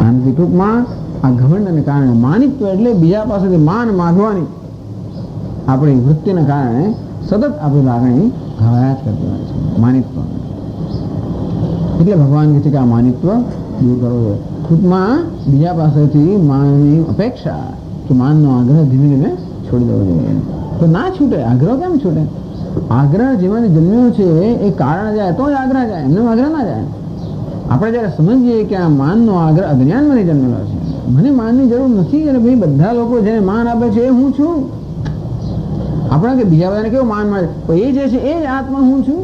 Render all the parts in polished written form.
આનાથી ટૂંકમાં આ ઘમંડને કારણે માનિત્વ એટલે બીજા પાસેથી માન માગવાની આપણી વૃત્તિને કારણે સતત આપણી લાગણી ઘવાયા જ કરતી હોય છે, માનિત્વ. એટલે ભગવાન કહે છે કે આ માનિત્વ દૂર કરવો જોઈએ. ટૂંકમાં બીજા પાસેથી માનની અપેક્ષા કે માનનો આગ્રહ ધીમે ધીમે છોડી દેવો જોઈએ. તો ના છૂટે, આગ્રહ કેમ છૂટે? આગ્રહ જેમાંથી જન્મ્યો છે એ કારણ જાય તો જ આગ્રહ જાય, એમને આગ્રહ ના જાય. આપણે જ્યારે સમજીએ કે આ માનનો આગ્રહ અજ્ઞાનમાંથી જન્મેલો છે, મને માનની જરૂર નથી, અને ભાઈ બધા લોકો જેને માન આપે છે એ હું છું. આપણે કે બીજા બધાને કેવું માન મળે, એ જે છે એ જ આત્મા હું છું.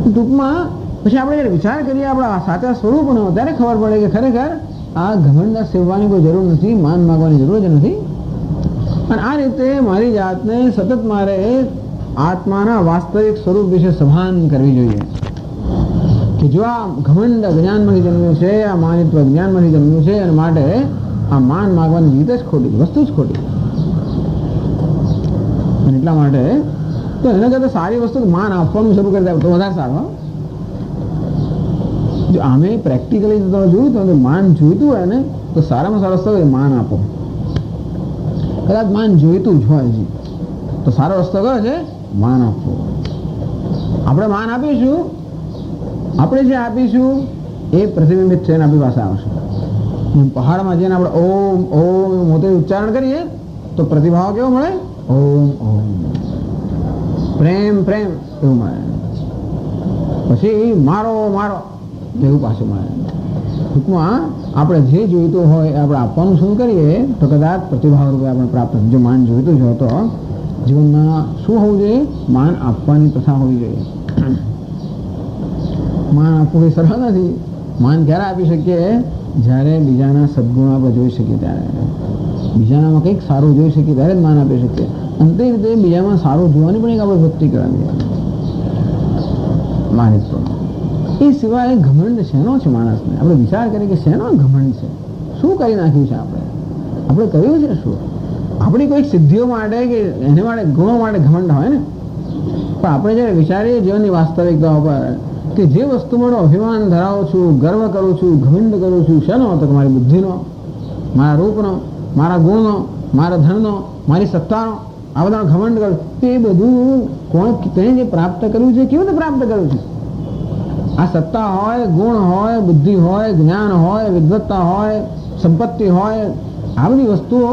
ટૂંકમાં પછી આપણે જ્યારે વિચાર કરીએ આપણા સાચા સ્વરૂપનો, ત્યારે ખબર પડે કે ખરેખર આ ઘમંડ સેવવાની કોઈ જરૂર નથી, માન માગવાની જરૂર જ નથી. અને આ રીતે મારી જાતને સતત મારે આત્માના વાસ્તવિક સ્વરૂપ વિશે સભાન કરવી જોઈએ કે જો આ ઘમંડ જ્ઞાનમાંથી જન્મ્યું છે, આ માનિત્વ જ્ઞાનમાંથી જન્મ્યું છે, અને માટે આ માન માગવાની રીત જ ખોટી, વસ્તુ જ ખોટી. અને એટલા માટે તો એના કરતાં સારી વસ્તુ માન આપવાનું શરૂ કરી દે તો વધારે સારું. જો આમે પ્રેક્ટિકલી તમે જોયું તો માન જોઈતું હોય ને તો સારામાં સારો રસ્તો માન આપો. કદાચ માન જોઈતું જ હોય છે તો સારો રસ્તો કયો છે? માન આપવો. આપણે માન આપીશું, આપણે જે આપીશું એ પ્રતિબિંબિત થઈને આપણી પાસે આવશે. પહાડમાં જઈને આપણે ઓમ ઓમ મોટે ઉચ્ચારણ કરીએ તો પ્રતિભાવ કેવો મળે? ઓમ ઓમ. પ્રેમ પ્રેમ એવું મળે. પછી મારો મારો એવું પાછું મળે. ટૂંકમાં આપણે જે જોઈતું હોય આપણે આપવાનું શું કરીએ તો કદાચ પ્રતિભાવ રૂપે આપણે પ્રાપ્ત. જો માન જોઈતું જ હોય તો જીવનમાં શું હોવું જોઈએ? માન આપવાની પ્રથા હોવી જોઈએ. માન આપવું એ સરળ નથી. માન ક્યારે આપી શકીએ? જ્યારે બીજાના સદગુણો આપણે જોઈ શકીએ ત્યારે, બીજાનામાં કંઈક સારું જોઈ શકીએ ત્યારે જ માન આપી શકીએ. અને તે રીતે બીજામાં સારું જોવાની પણ એક આપણે વૃત્તિ કરવાની માનિત્વ. એ સિવાય ઘમંડ શેનો છે માણસને? આપણે વિચાર કરીએ કે શેનો ઘમંડ છે? શું કરી નાખ્યું છે આપણે કર્યું છે શું? આપણી કોઈક સિદ્ધિઓ માટે કે એને માટે ગુણો માટે ઘમંડ હોય ને, પણ આપણે જ્યારે વિચારીએ જીવનની વાસ્તવિકતા ઉપર કે જે વસ્તુ મારો અભિમાન ધરાવું છું, ગર્વ કરું છું, ઘમંડ કરું છું, શેનો? તો મારી બુદ્ધિનો, મારા રૂપનો, મારા ગુણનો, મારા ધનનો, મારી સત્તાનો, આ બધાનો ઘમંડ કરું. તો એ બધું કોણ તેને જે પ્રાપ્ત કર્યું છે કેવી રીતે પ્રાપ્ત કર્યું છે? આ સત્તા હોય, ગુણ હોય, બુદ્ધિ હોય, જ્ઞાન હોય, વિદ્વત્તા હોય, સંપત્તિ હોય, આ બધી વસ્તુઓ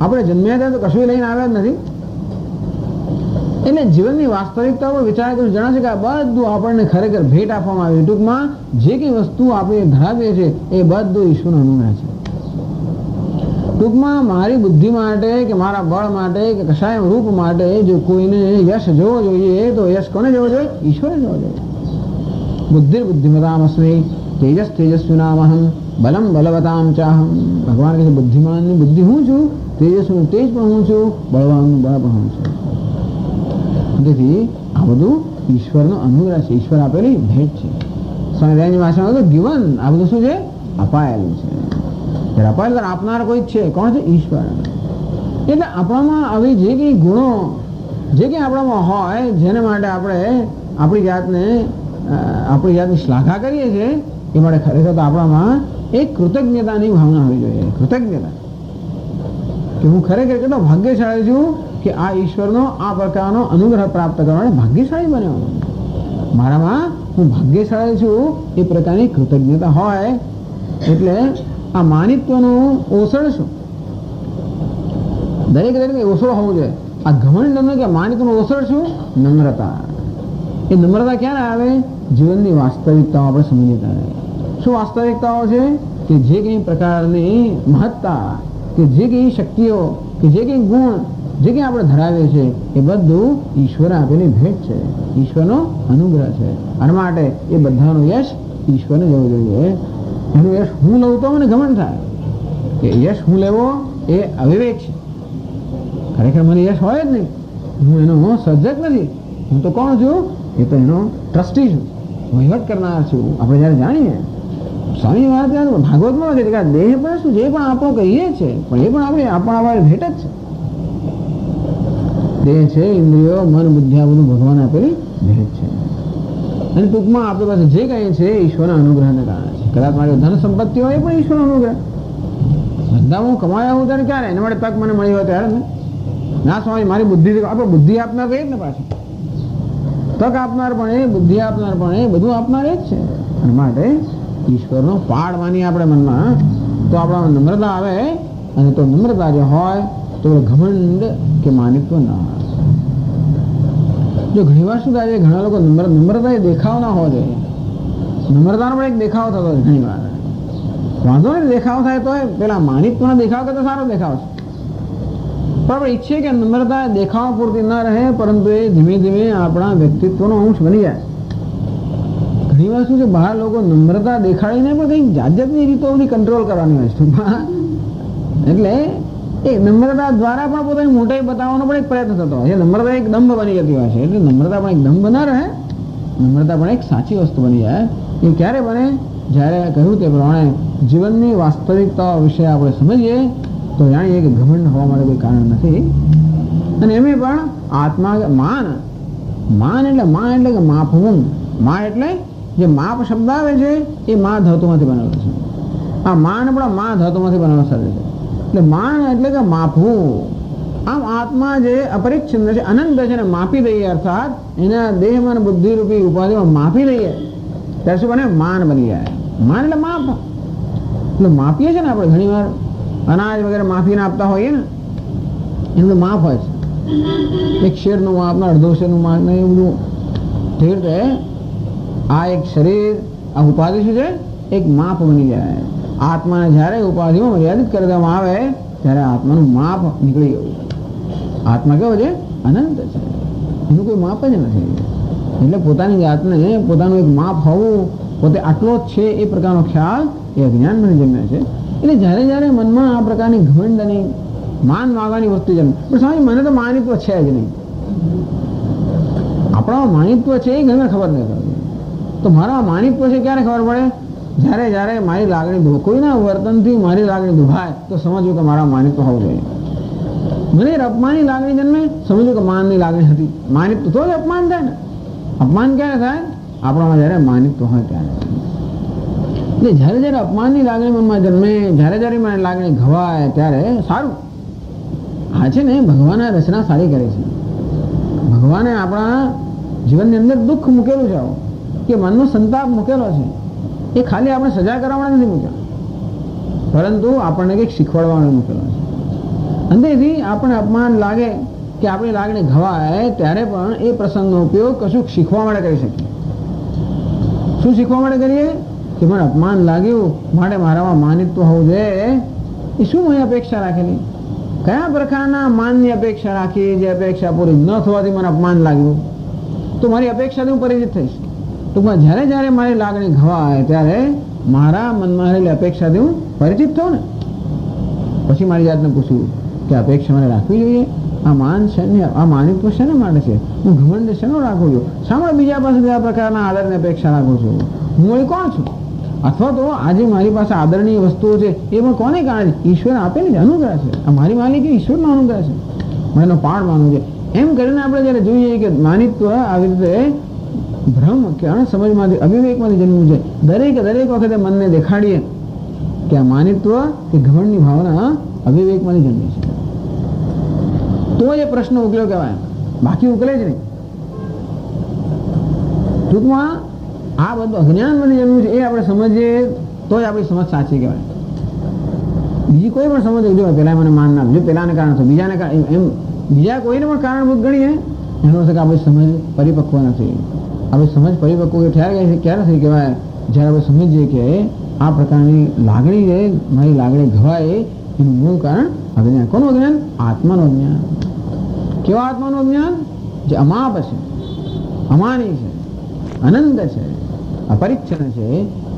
આપણે જન્મ્યા હતા તો કશું લઈને આવ્યા જ નથી. એટલે જીવનની વાસ્તવિકતા પર વિચાર કરી જણાશે કે આ બધું આપણને ખરેખર ભેટ આપવામાં આવ્યું. ટૂંકમાં જે કંઈ વસ્તુ આપણે ધરાવીએ છીએ એ બધું ઈશ્વરનો અનુગ્રહ છે. ટૂંકમાં મારી બુદ્ધિ માટે કે મારા બળ માટે કે કશાય રૂપ માટે જો કોઈને યશ જોવો જોઈએ તો યશ કોને જોવો જોઈએ? ઈશ્વરે જોવો જોઈએ. બુદ્ધિ બુદ્ધિમતામસ્મી તેજસ તેજસ્વીનામહમ બલમ બલવતામ ચાહમ. ભગવાન કહે છે બુદ્ધિમાનની બુદ્ધિ હું છું, તેજસ્વીનું તેજ પણ હું છું, બળવાનનું બળ પણ હું છું. તેથી આ બધું ઈશ્વરનો અનુગ્રહ છે, ઈશ્વર આપેલી ભેટ છે. સ્વામિનારાયણની ભાષામાં તો ગિવન, આ બધું શું છે? અપાયેલું છે. ત્યારે અપાયેલું આપનાર કોઈ જ છે. કોણ છે? ઈશ્વર. એટલે આપણામાં આવી જે કંઈ ગુણો જે કંઈ આપણામાં હોય જેને માટે આપણે આપણી જાતની શ્લાઘા કરીએ છીએ એ માટે ખરેખર તો આપણામાં એક કૃતજ્ઞતાની ભાવના હોવી જોઈએ. કૃતજ્ઞતા કે હું ખરેખર કેટલો ભાગ્યશાળી છું કે આ ઈશ્વરનો આ પ્રકારનો અનુગ્રહ પ્રાપ્ત કરવા ભાગ્યશાળી બન્યો. મારામાં હું ભાગ્યશાળી છું એ પ્રકારની કૃતજ્ઞતા હોય એટલે આ માનિત્વનું ઓસડ શું? દરેક ઓસડ હોવું જોઈએ. આ ઘમંડ કે માનિત્વનું ઓસડ શું? નમ્રતા. એ નમ્રતા ક્યારે આવે? જીવનની વાસ્તવિકતાઓ આપણે સમજી ત્યારે. શું વાસ્તવિકતાઓ છે? કે જે કંઈ પ્રકારની મહત્તા, કે જે કંઈ શક્તિઓ, કે જે કંઈ ગુણ, જે કંઈ આપણે ધરાવીએ છીએ એ બધું ઈશ્વરે આપેલી ભેટ છે, ઈશ્વરનો અનુગ્રહ છે. અને માટે એ બધાનું યશ ઈશ્વરને જવું જોઈએ. એનું યશ હું લઉં તો મને ઘમંડ થાય કે યશ હું લેવો એ અવિવેક છે. ખરેખર મને યશ હોય જ નહીં. હું એનો સર્જક નથી. હું તો કોણ છું? એ તો એનો ટ્રસ્ટી છું, વહીવટ કરનાર છું. આપણે જ્યારે જાણીએ સ્વામી વાત ભાગવતમાં કહે છે કે દેહ પણ શું જે પણ આપણો કહીએ છીએ પણ એ પણ આપણા ભેટ જ છે. દેહ છે, ઇન્દ્રિયો, મન, બુદ્ધિ આ બધું ભગવાન આપેલી ભેટ છે. અને ટૂંકમાં આપણી પાસે જે કંઈ છે ઈશ્વરના અનુગ્રહને કારણે છે. કદાચ મારી ધન સંપત્તિ હોય પણ ઈશ્વરનો અનુગ્રહ. ધંધા હું કમાયા હું ત્યારે ક્યારે એના માટે તક મને મળી હોય ત્યારે ને. ના સ્વામી મારી બુદ્ધિ, આપણે બુદ્ધિ આપનાર તો એ જ ને પાછું. તક આપનાર પણ એ, બુદ્ધિ આપનાર પણ એ, બધું આપનાર એ જ છે. એના માટે ઈશ્વરનો પાડ માની આપણે મનમાં તો આપણા નમ્રતા આવે. અને તો નમ્રતા જે હોય તો ઘમંડ કે માનિત્વ ના આવે. જો ઘણી વાર શું થાય છે, ઘણા લોકો નમ્રતા એ દેખાવ ના હોવો જોઈએ. નમ્રતાનો પણ એક દેખાવ થતો હોય ઘણી વાર. વાંધો નહીં દેખાવ થાય તો પેલા માનિત્વનો દેખાવ કરતા સારો દેખાવ છે. પણ આપણે ઈચ્છીએ કે નમ્રતા દેખાવ પૂરતી ન રહે, પરંતુ એ ધીમે ધીમે આપણા વ્યક્તિત્વનો અંશ બની જાય. ઘણી વાર શું છે, બહાર લોકો નમ્રતા દેખાડીને પણ કંઈક જાત જાતની રીતો બધી કંટ્રોલ કરવાની હોય છે. એટલે એ નમ્રતા દ્વારા પણ પોતાની મોટાઈ બતાવવાનો પણ એક પ્રયત્ન થતો હોય છે. નમ્રતા એક દંભ બની જતી હોય છે. એટલે નમ્રતા પણ એક દંભ ના રહે, નમ્રતા પણ એક સાચી વસ્તુ બની જાય. એ ક્યારે બને? જ્યારે કહ્યું તે પ્રમાણે જીવનની વાસ્તવિકતા વિશે આપણે સમજીએ તો જાણીએ કે ઘમંડ હોવા માટે કોઈ કારણ નથી. અને એમ પણ આત્મા માન એટલે કે માપવું. મા એટલે જે માપ શબ્દ આવે છે એ મા ધાતુમાંથી બનેલો છે. આ માન પણ મા ધાતુમાંથી બનેલો શરીર છે. એટલે માન એટલે કે માપવું. આમ આત્મા જે અપરિચ્છિન્ન છે, અનંત છે ને માપી દઈએ, અર્થાત એના દેહમાં બુદ્ધિ રૂપી ઉપાધિમાં માપી દઈએ ત્યારે શું બને? માન બની જાય. માન એટલે માપ. એટલે માપીએ છીએ ને આપણે ઘણી વાર અનાજ વગેરે માપીને આપતા હોઈએ ને, એનું માપ હોય છે. એક શેરનું માપ ને અડધો શેરનું માપ ને એ બધું. તે રીતે આ એક શરીર, આ ઉપાધિ શું છે? એક માપ બની જાય. આત્માને જ્યારે ઉપાધિમાં મર્યાદિત કરી દેવામાં આવે ત્યારે આત્માનું માપ નીકળી ગયું. આત્મા કેવો છે? અનંત છે. એનું કોઈ માપ જ નથી. એટલે પોતાની જાતને પોતાનું એક માપ હોવું, પોતે આટલો જ છે એ પ્રકારનો ખ્યાલ એ અજ્ઞાનમાંથી જન્મે છે. એટલે જ્યારે જ્યારે મનમાં આ પ્રકારની ઘમંડની માન માગવાની વસ્તુ જન્મે, પણ સ્વામી મને તો માનિત્વ છે જ નહીં. આપણા માનિત્વ છે એ ઘણી ખબર નહીં પડતી. તો મારા માનિત્વ છે ક્યારે ખબર પડે? જ્યારે મારી લાગણી, કોઈના વર્તનથી મારી લાગણી દુભાય તો સમજવું કે મારા માનિત્વ હોવું જોઈએ. મને અપમાનની લાગણી જન્મે, સમજવું કે માનની લાગણી હતી. માનિત્વ તો જ અપમાન થાય ને. અપમાન ક્યારે થાય? આપણામાં જ્યારે માનિત્વ હોય ત્યારે. એટલે જ્યારે અપમાનની લાગણી મનમાં જન્મે, જ્યારે મને લાગણી ઘવાય ત્યારે સારું. આ છે ને ભગવાને રચના સારી કરી છે. ભગવાને આપણા જીવનની અંદર દુઃખ મૂકેલું છે, કે મનનો સંતાપ મૂકેલો છે. એ ખાલી આપણે સજા કરવા નથી મૂક્યો, પરંતુ આપણને કંઈક શીખવાડવા માટે મૂકેલો છે. અંદરથી આપણને અપમાન લાગે કે આપણી લાગણી ઘવાય ત્યારે પણ એ પ્રસંગનો ઉપયોગ કશું શીખવા માટે કરી શકીએ. શું શીખવા માટે કરીએ? કે મને અપમાન લાગ્યું માટે મારામાં માનિત્વ હોવું જોઈએ. એ શું મેં અપેક્ષા રાખેલી? કયા પ્રકારના માનની અપેક્ષા રાખી? જે અપેક્ષા પૂરી ન થવાથી મને અપમાન લાગ્યું, તો મારી અપેક્ષાથી હું પરિચિત થઈશ. ટૂંકમાં જ્યારે મારી લાગણી ઘવાય ત્યારે મારા મનમાં રહેલી અપેક્ષાથી હું પરિચિત થઉં ને, પછી મારી જાતને પૂછ્યું કે અપેક્ષા મારે રાખવી જોઈએ? આ માન છે ને, આ માનિત્વ શેના માટે છે? હું ઘમંડ શેનો રાખું છું? શા માટે બીજા પાસે આ પ્રકારના આદરની અપેક્ષા રાખું છું? હું એ કોણ છું? અથવા તો આજે મારી પાસે આદરણીય વસ્તુઓ છે એ પણ કોને કારણે? ઈશ્વર આપેલી અનુગ્રહ છે. આ મારી માલિકી ઈશ્વરનો અનુગ્રહ છે. મને એનો પાડ માનવું છે. એમ કરીને આપણે જ્યારે જોઈએ કે માનિત્વ આવી રીતે ભ્રમ કે અણસમજમાંથી, અવિવેકમાંથી જન્મ્યું છે. દરેક વખતે મનને દેખાડીએ કે આ માનિત્વ કે ઘમંડની ભાવના અવિવેકમાંથી જન્મે છે, તો એ પ્રશ્ન ઉકેલો કહેવાય. બાકી ઉકેલે જ નહીં. ટૂંકમાં આ બધું અજ્ઞાનમાંથી જન્મ્યું છે. એ આપણે સમજીએ તો જ આપણી સમજ સાચી કહેવાય. બીજી કોઈ પણ સમજ જો પેલા મને માન ના, જો પેલાને કારણે તો બીજાને કારણે, એમ બીજા કોઈને પણ કારણભૂત ગણીએ એનો અર્થ કે આપણી સમજ પરિપક્વ નથી. આપણી સમજ પરિપક્વ ક્યારે થઈ કહેવાય? જ્યારે આપણે સમજીએ કે આ પ્રકારની લાગણી છે, મારી લાગણી ઘવાય એનું મૂળ કારણ અજ્ઞાન. કોનું અજ્ઞાન? આત્માનું અજ્ઞાન. કેવા આત્માનું અજ્ઞાન? જે અમાપ છે, અમાની છે, અનંત છે, અપરિચ્છન્ન છે,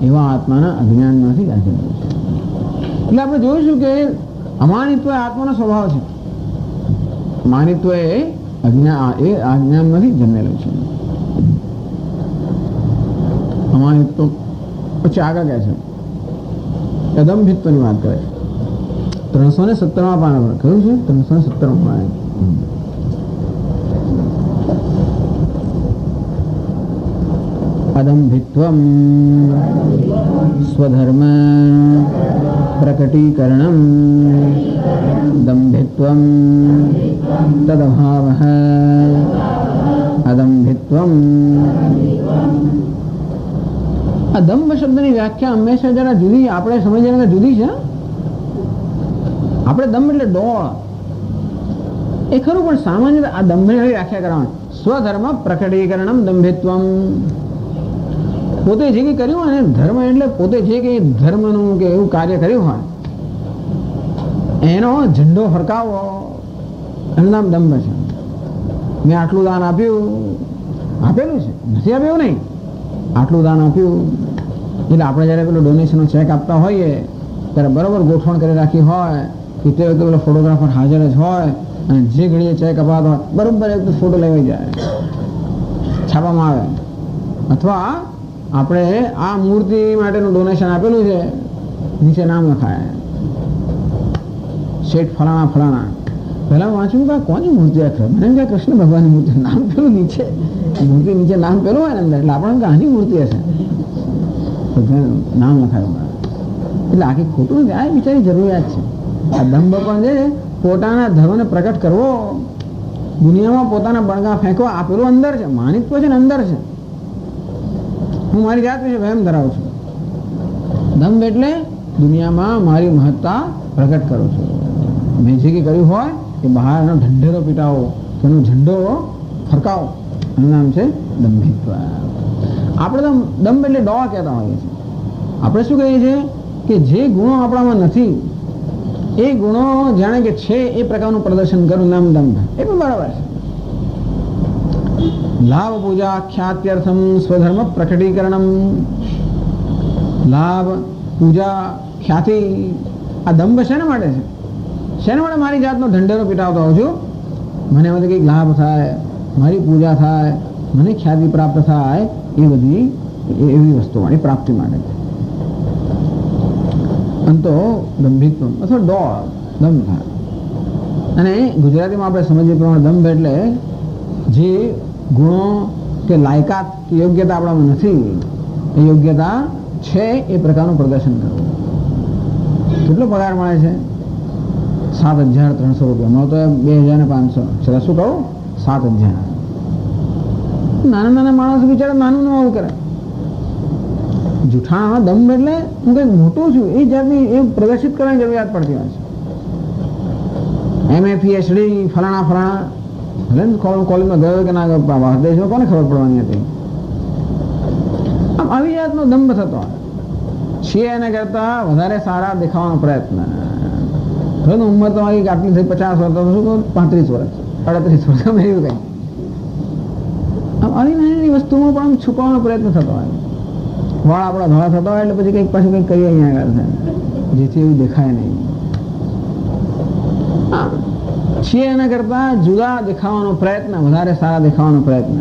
એવા આત્માના અજ્ઞાનમાંથી આ જન્મ છે. એટલે આપણે જોઈશું કે અમાનિત્વ આત્માનો સ્વભાવ છે, માનિત્વ એ અજ્ઞાનમાંથી જન્મેલું છે. અમાનિત્વ પછી આગળ કહે છે અદંભિત્વની વાત કરે છે. 317 પાના પર કહ્યું છે. 317 પાના અદંભિત્વમ સ્વધર્મ પ્રકટીકરણમ દંભિત્વમ તદભાવઃ અદંભિત્વમ. આ દંભ શબ્દની વ્યાખ્યા હંમેશા જરા જુદી, આપણે સમજ્યા જુદી છે. આપણે દંભ એટલે ડોળ એ ખરું, પણ સામાન્ય આ દંભની વ્યાખ્યા કરવાની. સ્વધર્મ પ્રકટીકરણમ દંભિત્વમ. પોતે જે કંઈ કર્યું હોય ને, ધર્મ એટલે પોતે જે કંઈ ધર્મનું કે એવું કાર્ય કર્યું હોય એનો ઝંડો ફરકાવો, એનું નામ દંભ છે. મેં આટલું દાન આપ્યું, આપેલું છે, નથી આપ્યું નહીં, આટલું દાન આપ્યું. એટલે આપણે જ્યારે પેલો ડોનેશનનો ચેક આપતા હોઈએ ત્યારે બરાબર ગોઠવણ કરી રાખી હોય કે તે વખતે પેલો ફોટોગ્રાફર હાજર જ હોય અને જે ઘડીએ ચેક અપાતો હોય બરાબર એક ફોટો લેવાઈ જાય, છાપવામાં આવે. અથવા આપણે આ મૂર્તિ માટેનું ડોનેશન આપેલું છે, નીચે નામ લખાય, શેઠ ફલાણા ફલાણા. પહેલા વાંચ્યું કે કોની મૂર્તિ આ? મને એમ કે કૃષ્ણ ભગવાનની મૂર્તિ, નામ પેલું નીચે, મૂર્તિ નીચે નામ પેલું હોય ને અંદર, એટલે આપણને કે આની મૂર્તિ હશે, નામ લખાયું. એટલે આખી ખોટું નથી, આ બિચારી જરૂરિયાત છે. આ દંભ પણ છે પોતાના ધર્મને પ્રકટ કરવો, દુનિયામાં પોતાના બણગા ફેંકવા, આ પેલું અંદર છે, માનિત્વ છે ને અંદર છે. હું મારી જાત વિશે વહેમ ધરાવું છું. દંભ એટલે દુનિયામાં મારી મહત્તા પ્રકટ કરું છું. મેં જે કંઈ કર્યું હોય એ બહાર એનો ઢંઢેરો પીટાવો, તેનો ઝંડો ફરકાવો, એનું નામ છે દંભિત્વ. આપણે તો દંભ એટલે ડોળા કહેતા હોઈએ છીએ. આપણે શું કહીએ છીએ કે જે ગુણો આપણામાં નથી એ ગુણો જાણે કે છે એ પ્રકારનું પ્રદર્શન કરવું, નામ દંભ. એ પણ બરાબર છે. લાભ પૂજા ખ્યાત્યર્થમ સ્વધર્મ પ્રકટીકરણમ. લાભ પૂજા ખ્યાતિ, આ દંભ શેના માટે છે? શેના માટે મારી જાતનો ઢંઢેરો પીટાવતો હોઉં છું? મને એમાંથી કંઈક લાભ થાય, મારી પૂજા થાય, મને ખ્યાતિ પ્રાપ્ત થાય, એ બધી એવી વસ્તુઓની પ્રાપ્તિ માટે. અંતો દંભિત્વ અથવા ડોળ, દંભ થાય. અને ગુજરાતીમાં આપણે સમજીએ પ્રમાણે દંભ એટલે જે ગુણો કે લાયકાત કે યોગ્યતા આપણામાં નથી, એ યોગ્યતા છે એ પ્રકારનું પ્રદર્શન કરવું. કેટલો પગાર મળે છે? 7,300 રૂપિયા. મળતો 2,500. ચલો શું કહું? 7,000. નાના નાના માણસો બિચારા નાનું આવું કરે. જૂઠાણામાં દંભ એટલે હું કંઈક મોટું છું એ જાતની એ પ્રદર્શિત કરવાની જરૂરિયાત પડતી હોય છે. MA PhD ફલાણા ફલાણા, ભલે કોલેજમાં ગયો કે ના ગયો, દેશમાં કોને ખબર પડવાની હતી? આમ આવી જાતનો દંભ થતો છીએ. એના કરતા વધારે સારા દેખાવાનો પ્રયત્ન. ઉંમર તો આટલી થઈ 50 વર્ષ, તો શું 35 વર્ષ 38 વર્ષ, એવું કંઈ. આમ આવી નાની વસ્તુમાં પણ આમ છુપાવવાનો પ્રયત્ન થતો હોય. વાળ આપણા ધોળા થતા હોય એટલે પછી કંઈક પાછું કંઈક કરીએ અહીંયા આગળ છે, જેથી એવું દેખાય નહીં. છીએ એના કરતા જુદા દેખાવાનો પ્રયત્ન, વધારે સારા દેખાવાનો પ્રયત્ન.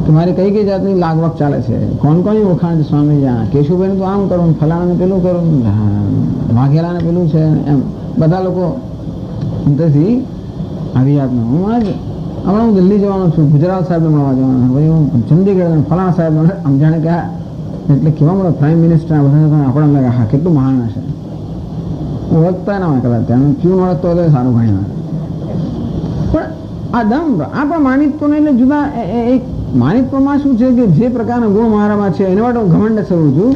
તમારી કઈ કઈ જાતની લાગવક ચાલે છે, કોણ કોની ઓળખાણ છે? સ્વામીજી કેશુભાઈને તો આમ કરું, ફલાણાને પેલું કરું, વાઘેલાને પેલું છે, એમ બધા લોકો. અંતરથી આવી જાતનું હમણાં હું દિલ્હી જવાનો છું, ગુજરાત સાહેબને મળવા જવાનો છું, પછી હું ચંદીગઢ ફલાણા સાહેબ આમ જાણે કે એટલે કેવા મળે પ્રાઇમ મિનિસ્ટર બધા આપણને લાગે હા કેટલું મહાન હશે. ઓળખતા ના હોય કદાચ, ત્યાં ક્યું ઓળખતો હોય તો સારું ઘણી વાર. પણ આ દંભ આ પણ માનિત્વ ને એટલે જુદા એક માનિત્વમાં શું છે કે જે પ્રકારના ગુણ મારામાં છે એના માટે હું ઘમંડ સરું છું.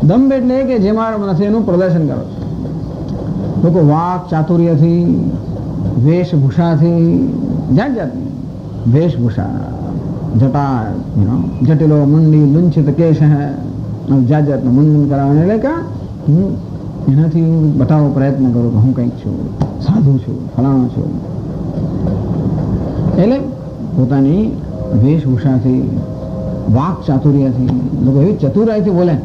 દંભ એટલે કે જે મારામાં નથી એનું પ્રદર્શન કરો છો. લોકો વાક ચાતુર્યથી, વેશભૂષાથી, જાત જાતની વેશભૂષા, જટા જટિલો મુંડી લુંછિત કેશ, જાત જાતનું મુંડન કરાવવાનું, એટલે કે હું એનાથી બતાવવો પ્રયત્ન કરું કે હું કંઈક છું, સાધુ છું, ફલાણો છું. એટલે પોતાની વેશભૂષાથી, વાક ચાતુર્યથી, લોકો એવી ચતુરાઈથી બોલે.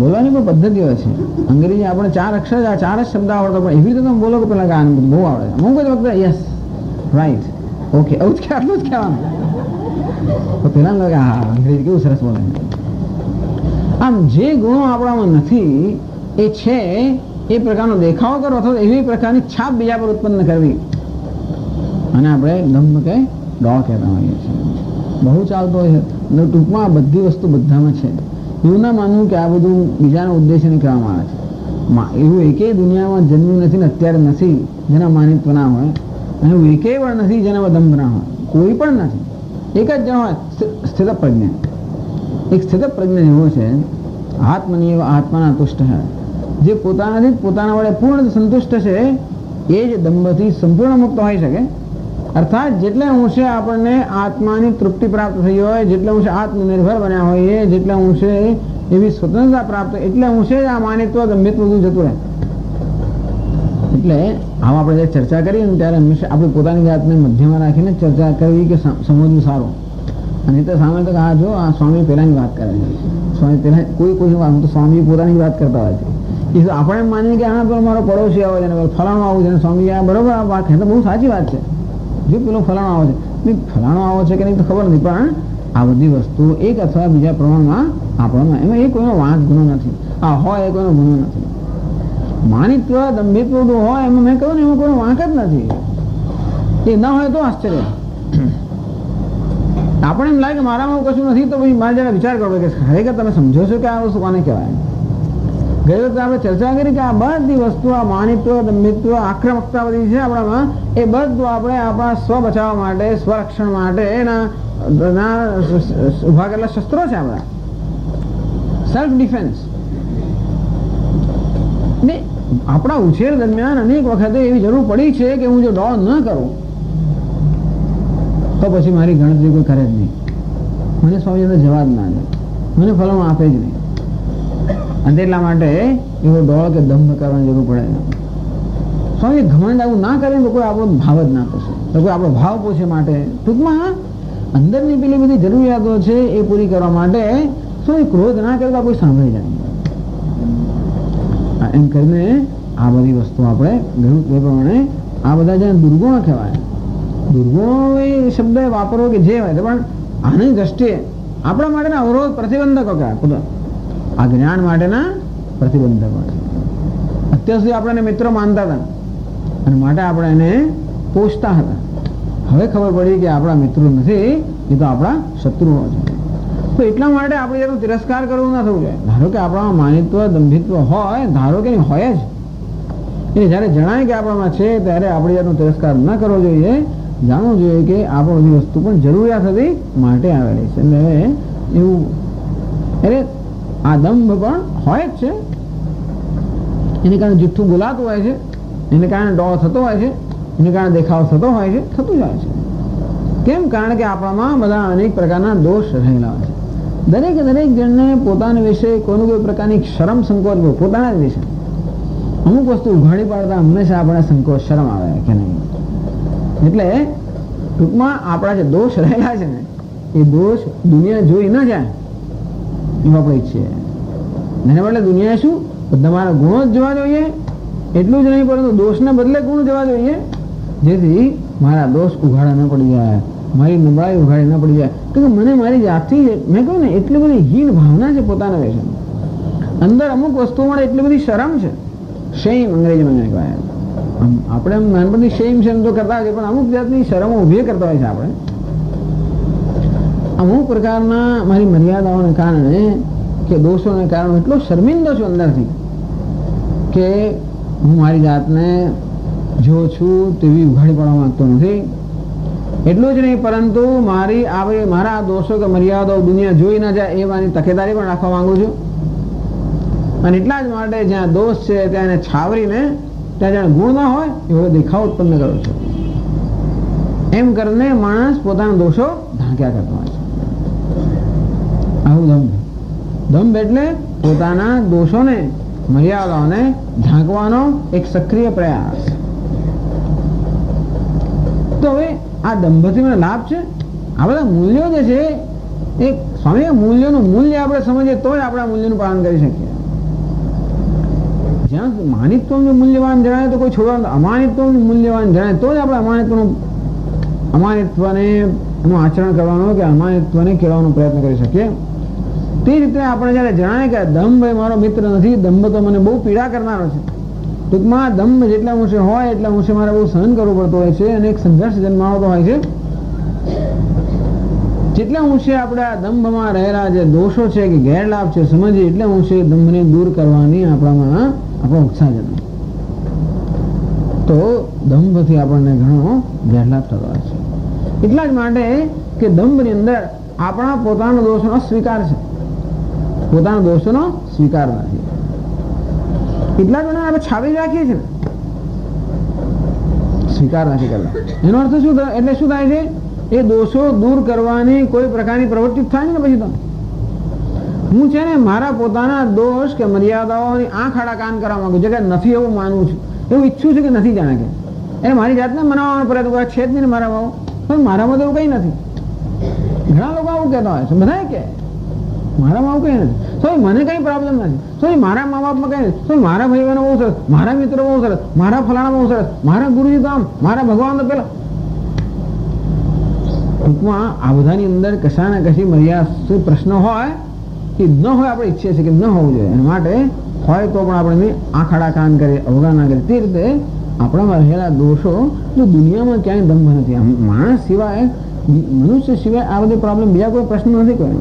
બોલવાની કોઈ પદ્ધતિ હોય છે. અંગ્રેજી આપણે 4 અક્ષર, 4 જ શબ્દ આવડતો, પણ એવી રીતે તમે બોલો કે પેલા ગાન બહુ આવડે. અમુક જ વખતે યસ રાઈટ ઓકે આવું જ કે આટલું જ કહેવાનું. તો પેલા લાગે હા અંગ્રેજી કેવું સરસ બોલે. આમ જે ગુણો આપણામાં નથી એ છે એ પ્રકારનો દેખાવ કરો અથવા એવી પ્રકારની છાપ બીજા પર ઉત્પન્ન કરવી, અને આપણે દંભ કે ડોળ કહેતા હોઈએ છીએ. બહુ ચાલતો હોય છે. ટૂંકમાં આ બધી વસ્તુ બધામાં છે. એવું ના માનવું કે આ બધું બીજાના ઉદ્દેશ્યને કહેવામાં આવે છે. એવું એકેય દુનિયામાં જન્મ્યું નથી ને અત્યારે નથી જેના માનિત્વ ના હોય, અને એવું એકેય પણ નથી જેનામાં દંભ ના હોય. કોઈ પણ નથી. એક જ જણ હોય સ્થિત પ્રજ્ઞ. એક સ્થિત પ્રજ્ઞ જેવો છે, આત્મનિય આત્માના તુષ્ટ છે, જે પોતાનાથી પોતાના વડે પૂર્ણ સંતુષ્ટ છે, એ જ દંભથી સંપૂર્ણ મુક્ત હોઈ શકે. અર્થાત જેટલે અંશે આપણને આત્માની તૃપ્તિ પ્રાપ્ત થઈ હોય, જેટલે અંશે આત્મનિર્ભર બન્યા હોઈએ, જેટલે અંશે એવી સ્વતંત્રતા પ્રાપ્ત, એટલે અંશે આ માનિત્વ ગંભીરત્વ બધું જતું રહે. એટલે આમ આપણે જે ચર્ચા કરીએ ને ત્યારે હંમેશા આપણે પોતાની જાતને મધ્યમાં રાખીને ચર્ચા કરવી કે સમજવું સારું. અને તો સામે તો આ જો આ સ્વામી પહેલાની વાત કરે છે, સ્વામી પહેલા કોઈ વાત તો સ્વામી પોતાની વાત કરતા હોય છે. એ આપણે એમ માનીએ કે હા પેલો મારો પડોશી આવે છે, ફલાણો આવું છે, સ્વામી આ બરોબર આ વાત તો બહુ સાચી વાત છે. જો પેલો ફલાણો આવે છે, ફલાણો આવે છે કે નહીં તો ખબર નથી, પણ આ બધી વસ્તુ એક અથવા બીજા પ્રમાણમાં આપણને એમાં એ કોઈનો વાંક ગુનો નથી. આ હોય એ કોઈનો ગુનો નથી. માનિત્વ દંભિત્વ હોય એમાં મેં કહ્યું ને એમાં કોઈનો વાંક જ નથી. એ ના હોય તો આશ્ચર્ય. આપણે એમ લાગે મારામાં કશું નથી તો પછી મારે જરા વિચાર કરવો કે ખરેખર તમે સમજો છો કે આ વસ્તુ કોને કહેવાય. ગઈ વખતે આપણે ચર્ચા કરી કે આ બધી વસ્તુ, આ માનિત્વ દંભિત્વ આક્રમકતા બધી છે આપણામાં, એ બધું આપણે આપણા સ્વ બચાવવા માટે, સ્વરક્ષણ માટે એના ઉભા કરેલા શસ્ત્રો છે આપણા, સેલ્ફ ડિફેન્સ. ને આપણા ઉછેર દરમિયાન અનેક વખતે એવી જરૂર પડી છે કે હું જો ડોળ ન કરું તો પછી મારી ગણતરી કોઈ કરે જ નહીં, મને સ્વામી અંદર જવા જ ના દે, મને ફલમાં આપે જ નહીં. અને એટલા માટે એવો ડોળ કે દંભ કરવાની જરૂર પડે. સ્વામી ઘમંડ આવું ના કરે તો કોઈ આપણો ભાવ જ ના પોષે, તો કોઈ આપણો ભાવ પોષે માટે ટૂંકમાં અંદરની પેલી બધી જરૂરિયાતો છે એ પૂરી કરવા માટે સ્વામી ક્રોધ ના કરે તો કોઈ સાંભળી જાય. એમ કરીને આ બધી વસ્તુ આપણે ઘણું એ પ્રમાણે આ બધા જે દુર્ગુણ કહેવાય, દુર્ગુણો એ શબ્દ વાપરવો કે જે હોય પણ આની દ્રષ્ટિએ આપણા માટેના અવરોધ પ્રતિબંધકો કહેવાય. આ જ્ઞાન માટેના પ્રતિબંધકો છે. અત્યાર સુધી આપણે મિત્રો માનતા હતા અને માટે આપણે એને પોષતા હતા. હવે ખબર પડી કે આપણા મિત્રો નથી, એ તો આપણા શત્રુઓ છે. તો એટલા માટે આપણે એનો તિરસ્કાર કરવો ના થવું જોઈએ. ધારો કે આપણામાં માનિત્વ દંભિત્વ હોય, ધારો કે હોય જ, એ જ્યારે જણાય કે આપણામાં છે ત્યારે આપણે એનો તિરસ્કાર ન કરવો જોઈએ. જાણવું જોઈએ કે આ બધી વસ્તુ પણ જરૂરિયાત હતી માટે આવેલી છે. એટલે હવે એવું એટલે આ દંભ પણ હોય જ છે, એને કારણે જુઠ્ઠું બોલાતું હોય છે, એને કારણે ડોળ થતો હોય છે, એને કારણે દેખાવ થતો હોય છે, થતું જ હોય છે. કેમ? કારણ કે આપણામાં બધા અનેક પ્રકારના દોષ રહેલા હોય છે. દરેક જણને પોતાના વિશે કોઈ કોઈ પ્રકારની શરમ સંકોચ પોતાના જ વિશે અમુક વસ્તુ ઉઘાડી પાડતા હંમેશા આપણે સંકોચ શરમ આવે કે નહીં. એટલે ટૂંકમાં આપણા જે દોષ રહેલા છે ને એ દોષ દુનિયા જોઈ ન જાય એવું આપણે ઈચ્છીએ. એના બદલે દુનિયા શું તમારા ગુણો જ જોવા જોઈએ, એટલું જ નહીં પરંતુ દોષના બદલે ગુણ જોવા જોઈએ, જેથી મારા દોષ ઉઘાડા ન પડી જાય, મારી નબળાઈ ઉઘાડી ન પડી જાય. કે મને મારી જાતથી મેં કહ્યું ને એટલી બધી હીન ભાવના છે પોતાના વિશે. અંદર અમુક વસ્તુઓ માટે એટલી બધી શરમ છે, શેમ અંગ્રેજીમાં કહેવાય. આપણે એમ નાનપણથી શેમ તો કરતા હોય પણ અમુક જાતની શરમો ઉભી કરતા હોય છે. આપણે અમુક પ્રકારના મારી મર્યાદાઓને કારણે કે દોષોને કારણે એટલો શર્મિંદો છું અંદરથી કે હું મારી જાતને જો છું તેવી ઉઘાડી પાડવા માંગતો નથી. એટલું જ નહીં પરંતુ મારા દોષો કે મર્યાદાઓ દુનિયા જોઈ ના જાય એ મારી તકેદારી પણ રાખવા માંગુ છું. અને એટલા જ માટે જ્યાં દોષ છે ત્યાં એને છાવરીને ત્યાં જ્યાં ગુણ ના હોય એવો દેખાવ ઉત્પન્ન કરો છો. એમ કરીને માણસ પોતાના દોષો ઢાંક્યા કરતો હોય છે. આવું દંભ એટલે પોતાના દોષોને મર્યાદાઓને ઢાંકવાનો એક સક્રિય પ્રયાસ. તો હવે આ દંભથી મને લાભ છે. આ બધા મૂલ્યો જે છે એ સ્વામી મૂલ્યોનું મૂલ્ય આપણે સમજીએ તો જ આપણે મૂલ્યનું પાલન કરી શકીએ. જ્યાં માનિત્વનું મૂલ્યવાન જણાય તો કોઈ છોડવાનું, અમાનિત્વનું મૂલ્યવાન જણાય તો જ આપણે અમાનિત્વને એનું આચરણ કરવાનો કે અમાનિત્વને કેળવવાનો પ્રયત્ન કરી શકીએ. તે રીતે આપણે જયારે જણાય કે દંભ એ મારો મિત્ર નથી, દંભ તો મને બહુ પીડા કરનારો છે. ટૂંકમાં દંભ જેટલા અંશે હોય એટલા અંશે મારે બહુ સહન કરવું પડતું હોય છે અને એક સંઘર્ષ જન્માવતો હોય છે. જેટલા ઊંચે આપણે આ દંભમાં રહેલા જે દોષો છે કે ગેરલાભ છે સમજીએ એટલે ઊંચે દંભને દૂર કરવાની આપણામાં આપણો ઉત્સાહ જતો, તો દંભથી આપણને ઘણો ગેરલાભ થતો હોય છે. એટલા જ માટે કે દંભની અંદર આપણા પોતાના દોષોનો સ્વીકાર છે, પોતાના દોષોનો સ્વીકાર નથી. એટલા જ માટે આપણે છાવી રાખીએ છીએ, સ્વીકાર નથી કરતા. એનો અર્થ શું થાય? એટલે શું થાય છે? એ દોષો દૂર કરવાની કોઈ પ્રકારની પ્રવૃત્તિ થાય ને પછી તો હું છે ને મારા પોતાના દોષ કે મર્યાદાઓની આંખ આડા કાન કરવા માંગુ છું કે નથી એવું માનવું છું, એવું ઈચ્છું છું કે નથી જાણે કે એને મારી જાતને મનાવવાનો પ્રયત્ન કરે છે જ નહીં મારા ભાવ, પણ મારામાં તો એવું કંઈ નથી. ઘણા લોકો આવું કહેતા હોય છે, બધા કે મારામાં આવું કંઈ નથી, તો મને કંઈ પ્રોબ્લેમ નથી, તો મારા મા બાપમાં કંઈ નથી, તો મારા ભાઈ બહેનો બહુ સરસ, મારા મિત્રો બહુ સરસ, મારા ફલાણા બહુ સરસ, મારા ગુરુજી તો આમ, મારા ભગવાન તો પેલા. ટૂંકમાં આ બધાની અંદર કશા ને કશી મર્યાદા પ્રશ્ન હોય કે ન હોય, આપણે ઈચ્છીએ છીએ કે ન હોવું જોઈએ, એના માટે હોય તો પણ આપણે આંખ આડા કાન કરીએ, અવગણના કરીએ. તે રીતે આપણામાં રહેલા દોષો જો દુનિયામાં ક્યાંય દંભ નથી. માણસ સિવાય, મનુષ્ય સિવાય આ બધી પ્રોબ્લેમ બીજા કોઈ પ્રશ્ન નથી. કોઈ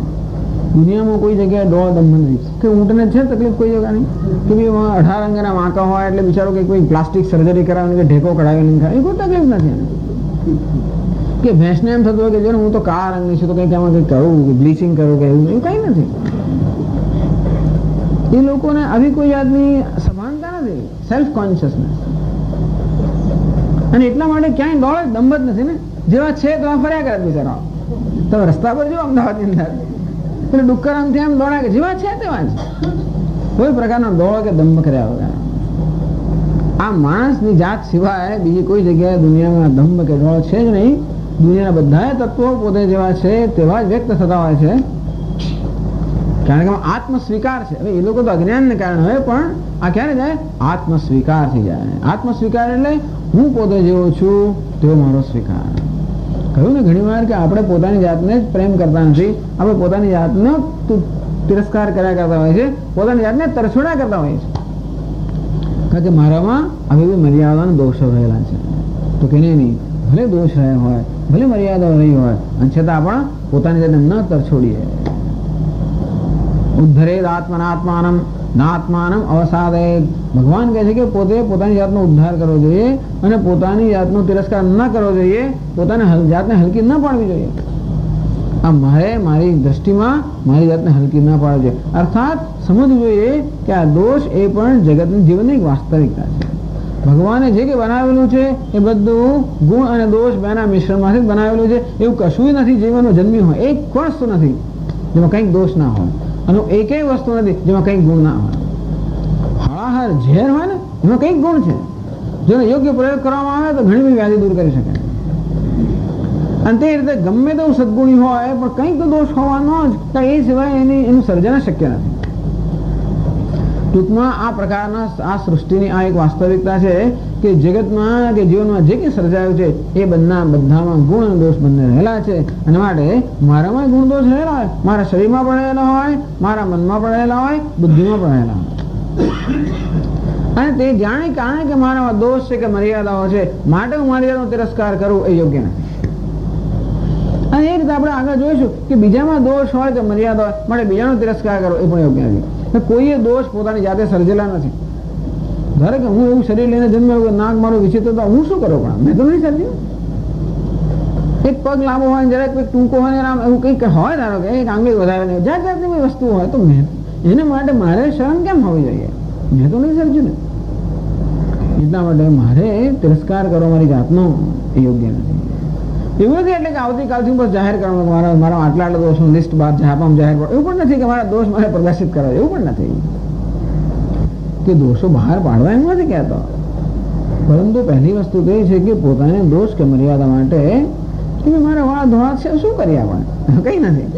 દુનિયામાં કોઈ જગ્યાએ ડોળ દંભ નથી કે ઊંટને છે તકલીફ કોઈ જગ્યા નહીં કે ભાઈ 18 અંગના વાંકા હોય એટલે બિચારો કે કોઈ પ્લાસ્ટિક સર્જરી કરાવીને કે ઢેકો કઢાવીને ખાય, એ કોઈ તકલીફ નથી. કે ભેંસને એમ થતું હોય કે જો હું તો કાળા રંગની છું તો કંઈક એમાં કંઈક કરું, બ્લીચિંગ કરું કે એવું કંઈ નથી. એ લોકોને આવી કોઈ જાતની સભાનતા નથી, સેલ્ફ કોન્શિયસનેસ. અને એટલા માટે ક્યાંય દોડ દંભ જ નથી ને, જેવા છે તો ફર્યા કરે બિચારા. તમે રસ્તા પર જો અમદાવાદની અંદર એટલે ડુક્કરામથી એમ દોડા કે જેવા છે તેવા જ, કોઈ પ્રકારનો દોડ કે દંભ કર્યા વગર. આ માણસની જાત સિવાય બીજી કોઈ જગ્યાએ દુનિયામાં દંભ કે દોડ છે જ નહીં. દુનિયાના બધા તત્વો પોતે જેવા છે તેવા જ વ્યક્ત થતા હોય છે, કારણ કે આત્મ સ્વીકાર છે. હવે એ લોકો તો અજ્ઞાનને કારણે હોય, પણ આ ક્યારે જાય? આત્મ સ્વીકાર થઈ જાય. આત્મ સ્વીકાર એટલે હું પોતે જેવો છું તેવો મારો સ્વીકાર. કહ્યું ને ઘણી વાર કે આપણે પોતાની જાતને જ પ્રેમ કરતા નથી, આપણે પોતાની જાતનો તિરસ્કાર કર્યા કરતા હોય છે, પોતાની જાતને તરછોડા કરતા હોય છે, કારણ કે મારામાં આવી બધી મર્યાદાના દોષો રહેલા છે. તો કે નહીં, ભલે દોષ રહ્યા હોય, ભલે મર્યાદા રહી હોય, અને છતાં આપણે પોતાની જાતને ન તરછોડીએ. ઉદ્ધરેદ આત્મનાત્માનમ નાત્માનમ અવસાદે. ભગવાન કહે છે કે પોતે પોતાની જાતનો ઉદ્ધાર કરવો જોઈએ અને પોતાની જાતનો તિરસ્કાર ન કરવો જોઈએ, પોતાની જાતને હલકી ન પાડવી જોઈએ. આ મારે મારી દ્રષ્ટિમાં મારી જાતને હલકી ન પાડવી જોઈએ. અર્થાત સમજવું જોઈએ કે આ દોષ એ પણ જગતની જીવનની એક વાસ્તવિકતા છે. ભગવાને જે કંઈ બનાવેલું છે એ બધું ગુણ અને દોષ બેના મિશ્રણમાંથી બનાવેલું છે. એવું કશું નથી જીવનમાં જન્મ્યું હોય, એક વસ્તુ નથી જેમાં કંઈક દોષ ના હોય, અને એકેય વસ્તુ નથી જેમાં કંઈક ગુણ ના હોય. હળાહર ઝેર હોય ને એમાં કંઈક ગુણ છે, જેનો યોગ્ય પ્રયોગ કરવામાં આવે તો ઘણી બધી વ્યાધિ દૂર કરી શકે. અને તે રીતે ગમે તેવું સદગુણી હોય પણ કંઈક તો દોષ હોવાનો જ, એ સિવાય એનું સર્જન શક્ય નથી. ટૂંકમાં આ પ્રકારના આ સૃષ્ટિની આ એક વાસ્તવિકતા છે કે જગતમાં કે જીવનમાં જે કંઈ સર્જાયું છે એ બધામાં ગુણ અને દોષ બંને રહેલા છે. અને માટે મારામાં ગુણ દોષ રહેલા હોય, મારા શરીરમાં પણ રહેલા હોય, મારા મનમાં પણ રહેલા હોય, બુદ્ધિમાં પણ રહેલા હોય. અને તે જાણે કારણે કે મારામાં દોષ છે કે મર્યાદાઓ છે માટે હું મર્યાદાનો તિરસ્કાર કરું એ યોગ્ય નથી. અને એ રીતે આપણે આગળ જોઈશું કે બીજામાં દોષ હોય કે મર્યાદા હોય માટે બીજાનો તિરસ્કાર કરો એ પણ યોગ્ય નથી. કોઈએ દોષ પોતાની જાતે સર્જેલા નથી. ધારો કે હું એવું શરીર લઈને જન્મ્યો કે નાક મારું વિચિત્ર, તો હું શું કરું? પણ મેં તો નહીં સર્જ્યું. એક પગ લાંબો હોય, જરાક કંઈક ટૂંકો હોય, આમ એવું કંઈક હોય, ધારો કે એક આંગળી વધારે નહીં, જાત જાતની કોઈ વસ્તુ હોય, તો મેં એને માટે મારે શરમ કેમ હોવી જોઈએ? મેં તો નહીં સર્જ્યું ને. એટલા માટે મારે તિરસ્કાર કરો મારી જાતનો એ યોગ્ય નથી. એવું નથી એટલે કે આવતીકાલથી બસ જાહેર કરવાનું મારા આટલા દોષનું લિસ્ટ બહાર છાપામાં જાહેર કરો, એવું પણ નથી કે મારા દોષ મારે પ્રદર્શિત કરવા, એવું પણ નથી કે દોષો બહાર પાડવા એમ નથી કહેતો. પરંતુ પહેલી વસ્તુ તો એ છે કે પોતાને દોષ કે મર્યાદા માટે કે મારા વાળા ધોળા છે, શું કરીએ આપણે? કંઈ નથી,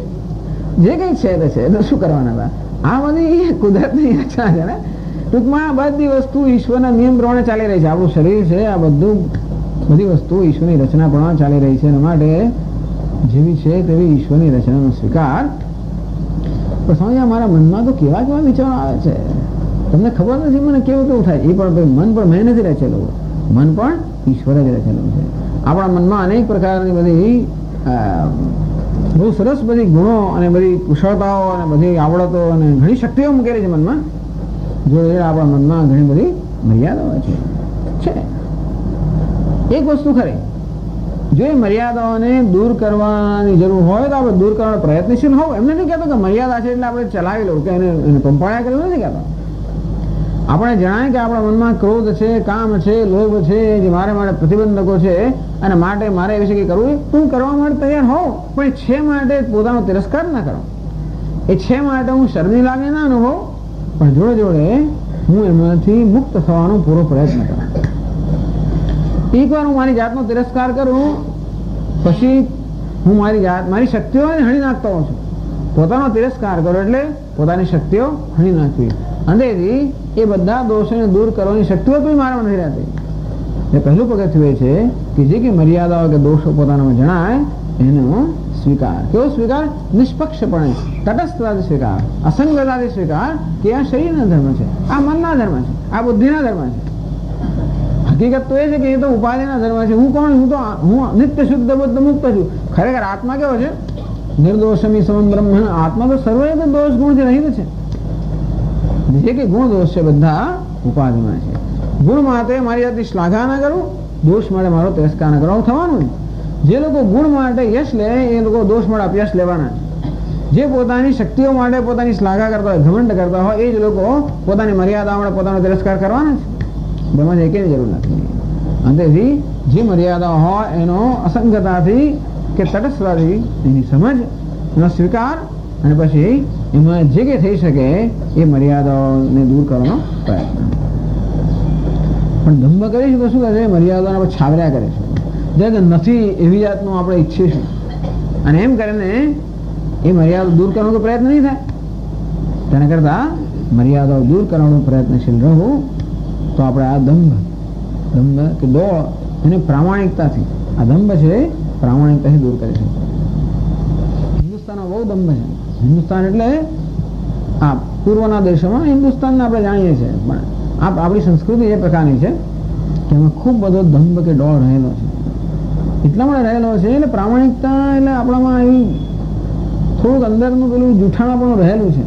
જે કંઈ છે તે છે, તો શું કરવાના હતા? આ બધી કુદરતની રચના છે ને. ટૂંકમાં આ બધી વસ્તુ ઈશ્વરના નિયમ પ્રમાણે ચાલી રહી છે. આપણું શરીર છે, આ બધી વસ્તુ ઈશ્વરની રચના પ્રમાણે ચાલી રહી છે. એના માટે જેવી છે તેવી ઈશ્વરની રચનાનો સ્વીકાર. પણ સમજ્યા, મારા મનમાં તો કેવા કેવા વિચારો આવે છે, તમને ખબર નથી મને કેવું થાય. એ પણ મન પણ મેં નથી રચેલું, મન પણ ઈશ્વરે જ રચેલું છે. આપણા મનમાં અનેક પ્રકારની બધી બહુ સરસ બધી ગુણો અને બધી કુશળતાઓ અને બધી આવડતો અને ઘણી શક્તિઓ મૂકેલી છે મનમાં. જોડે આપણા મનમાં ઘણી બધી મર્યાદાઓ છે. એક વસ્તુ ખરી, જો એ મર્યાદાઓને દૂર કરવાની જરૂર હોય તો આપણે દૂર કરવાનો પ્રયત્નશીલ હોવ. એમને નથી કહેતો કે મર્યાદા છે એટલે આપણે ચલાવી લો કે એને પંપાળ્યા કરવું નથી કહેતો. આપણે જણાય કે આપણા મનમાં ક્રોધ છે, કામ છે, લોભ છે, જે મારે પ્રતિબંધકો છે અને માટે મારે એ વિશે કંઈ કરવું હું કરવા માટે તૈયાર હોઉં, પણ એ છે માટે પોતાનો તિરસ્કાર ના કરો. એ છે માટે હું શરમી લાગે ના અનુભવ, પણ જોડે જોડે હું એમાંથી મુક્ત થવાનો પૂરો પ્રયત્ન કરું. એકવાર હું મારી જાતનો તિરસ્કાર કરું પછી હું મારી શક્તિઓને હણી નાખતો હોઉં છું. પોતાનો તિરસ્કાર કરો એટલે પોતાની શક્તિઓ હણી નાખવી. અંદરથી એ બધા દોષોને દૂર કરવાની શક્તિઓ તો મારામાં નથી રહેતી. એ પહેલું પગથિયું એ છે કે જે કંઈ મર્યાદાઓ કે દોષો પોતાનામાં જણાય એનો સ્વીકાર. કેવો સ્વીકાર? નિષ્પક્ષપણે, તટસ્થતાથી સ્વીકાર, અસંગતાથી સ્વીકાર કે આ શરીરના ધર્મ છે, આ મનના ધર્મ છે, આ બુદ્ધિના ધર્મ છે. હકીકત તો એ છે કે એ તો ઉપાધિના ધર્મ છે. હું કોણ? હું નિત્ય શુદ્ધ બુદ્ધ મુક્ત છું. ખરેખર આત્મા કેવો છે? નિર્દોષમી સમમ બ્રહ્મ. આત્મા તો સર્વે દોષ ગુણથી રહિત છે. જે કે ગુણ દોષ છે બધા ઉપાધિમાં છે. ગુણ માટે મારી જાતની શ્લાઘા ના કરું, દોષ માટે મારો તિરસ્કાર ના કરો, થવાનું. જે લોકો ગુણ માટે યશ લે એ લોકો દોષ માટે અપયશ લેવાના. જે પોતાની શક્તિઓ માટે પોતાની શ્લાઘા કરતા હોય, ઘમંડ કરતા હોય, એ જ લોકો પોતાની મર્યાદા માટે પોતાનો તિરસ્કાર કરવાના છે. બેમાં એકેની જરૂર નથી. અંતેથી જે મર્યાદા હોય એનો અસંગતાથી કે તટસ્થતાથી એની સમજ, એનો સ્વીકાર અને પછી એમાં જે કંઈ થઈ શકે એ મર્યાદાઓને દૂર કરવાનો પ્રયત્ન. પણ દંભ કરીશું તો શું કરે? મર્યાદાને આપણે છાવર્યા કરે છે. જે નથી એવી જાતનું આપણે ઈચ્છીશું અને એમ કરીને એ મર્યાદા દૂર કરવાનો પ્રયત્ન નહીં થાય. તેના કરતાં મર્યાદાઓ દૂર કરવાનો પ્રયત્નશીલ રહું તો આપણે આ દંભ કે દોડ એને પ્રામાણિકતાથી, આ દંભ છે પ્રામાણિકતાથી દૂર કરી શકીએ. હિન્દુસ્તાનમાં બહુ દંભ છે. હિન્દુસ્તાન એટલે આ પૂર્વના દેશોમાં હિન્દુસ્તાનને આપણે જાણીએ છીએ, પણ આપણી સંસ્કૃતિ એ પ્રકારની છે કે એમાં ખૂબ બધો દંભ કે ડોળ રહેલો છે. એટલા માટે રહેલો છે એટલે પ્રામાણિકતા એટલે આપણામાં એવી થોડુંક અંદરનું પેલું જૂઠાણાપણું રહેલું છે.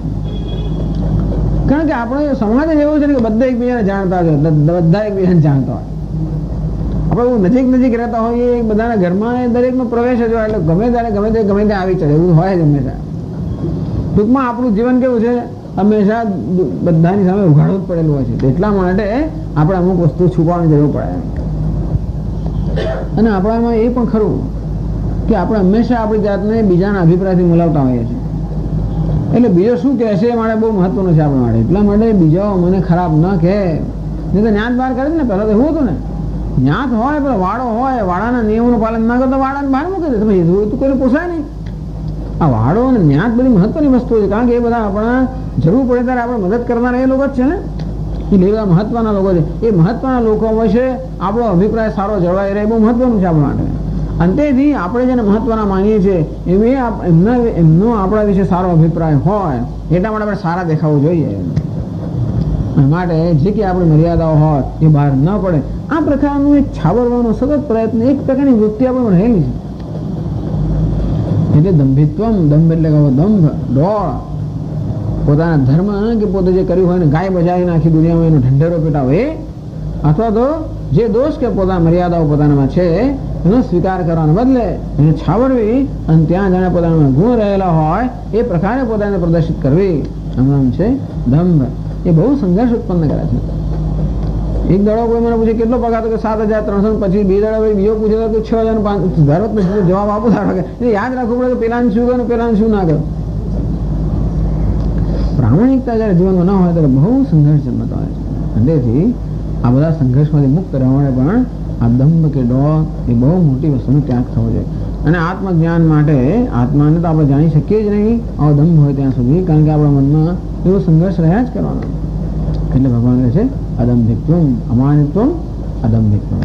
કારણ કે આપણો સમાજ જ એવો છે કે બધા એકબીજાને જાણતા હોય, બધા એકબીજાને જાણતા હોય. આપણે નજીક રહેતા હોઈએ, બધાના ઘરમાં દરેકનો પ્રવેશ જ હોય એટલે ગમે ત્યાં આવી ચડે એવું હોય જ હંમેશા. ટૂંકમાં આપણું જીવન કેવું છે? હંમેશા બધાની સામે ઉઘાડવું જ પડેલું હોય છે. એટલા માટે આપણે અમુક વસ્તુ છુપાવવાની જરૂર પડે. અને આપણામાં એ પણ ખરું કે આપણે હંમેશા આપણી જાતને બીજાના અભિપ્રાયથી મુલાવતા હોઈએ છીએ. એટલે બીજો શું કહેશે એ માટે બહુ મહત્વનું છે આપણા માટે. એટલા માટે બીજો મને ખરાબ ન કહે. નહીં તો જ્ઞાત બહાર કરે ને. પહેલાં તો એવું હતું ને, જ્ઞાત હોય પેલો વાડો હોય, વાડાના નિયમોનું પાલન ના કરતો વાડાને બહાર મૂકી દે. તમે એવું તો કોઈને પોસાય નહીં. આ વાડો અને જ્ઞાત બધી મહત્વની વસ્તુઓ છે. કારણ કે એ બધા આપણા જરૂર પડે ત્યારે આપણે મદદ કરનારા એ લોકો જ છે ને. એ બધા મહત્વના લોકો છે. એ મહત્વના લોકો વિશે આપણો અભિપ્રાય સારો જળવાઈ રહે, બહુ મહત્વનું છે આપણા માટે. અંતેથી આપણે જેને મહત્વના માનીએ છીએ એમનો આપણા વિશે સારો અભિપ્રાય હોય એટલા માટે આપણે સારા દેખાવું જોઈએ. માટે જે કે આપણી મર્યાદાઓ હોય એ બહાર ન પડે આ પ્રકારનું એક છાવરવાનો સતત પ્રયત્ન, એક પ્રકારની વૃત્તિ આપણે રહેલી છે. એટલે દંભિત્વમ, દંભ એટલે કહો દંભ, ડોળ, પોતાના ધર્મ કે પોતે જે કર્યું હોય ને ગાય બજાવીને આખી દુનિયામાં એનો ઢંઢેરો પીટાવો એ, અથવા તો જે દોષ કે પોતાના મર્યાદાઓ પોતાનામાં છે એનો સ્વીકાર કરવાને બદલે એને છાવરવી અને ત્યાં જાણે પોતાનામાં ગુણ રહેલા હોય એ પ્રકારે પોતાને પ્રદર્શિત કરવી, આમ નામ છે દંભ. એ બહુ સંઘર્ષ ઉત્પન્ન કરે છે. એક દડો કોઈ મને પૂછે કેટલો પગાર, તો કે 7,300, પછી બે દડા બીજો પૂછે તો 6,500. જવાબ આપો સારો કે યાદ રાખવું પડે કે પેલાને શું કહ્યું, પેલાને શું ના કહ્યું. પ્રામાણિકતા જયારે જીવનમાં ન હોય ત્યારે બહુ સંઘર્ષ જન્મતો હોય છે. તેથી આ બધા સંઘર્ષમાંથી મુક્ત રહેવા માટે પણ આ દંભ કે ડોળ એ બહુ મોટી વસ્તુનો ત્યાગ થવો જોઈએ. અને આત્મજ્ઞાન માટે આત્માને તો આપણે જાણી શકીએ જ નહીં આવો દંભ હોય ત્યાં સુધી, કારણ કે આપણા મનમાં એવો સંઘર્ષ રહ્યા જ કરવાનો. એટલે ભગવાન કહે છે અદંભિત્વમ, અમાનિત્વમ અદંભિત્વમ.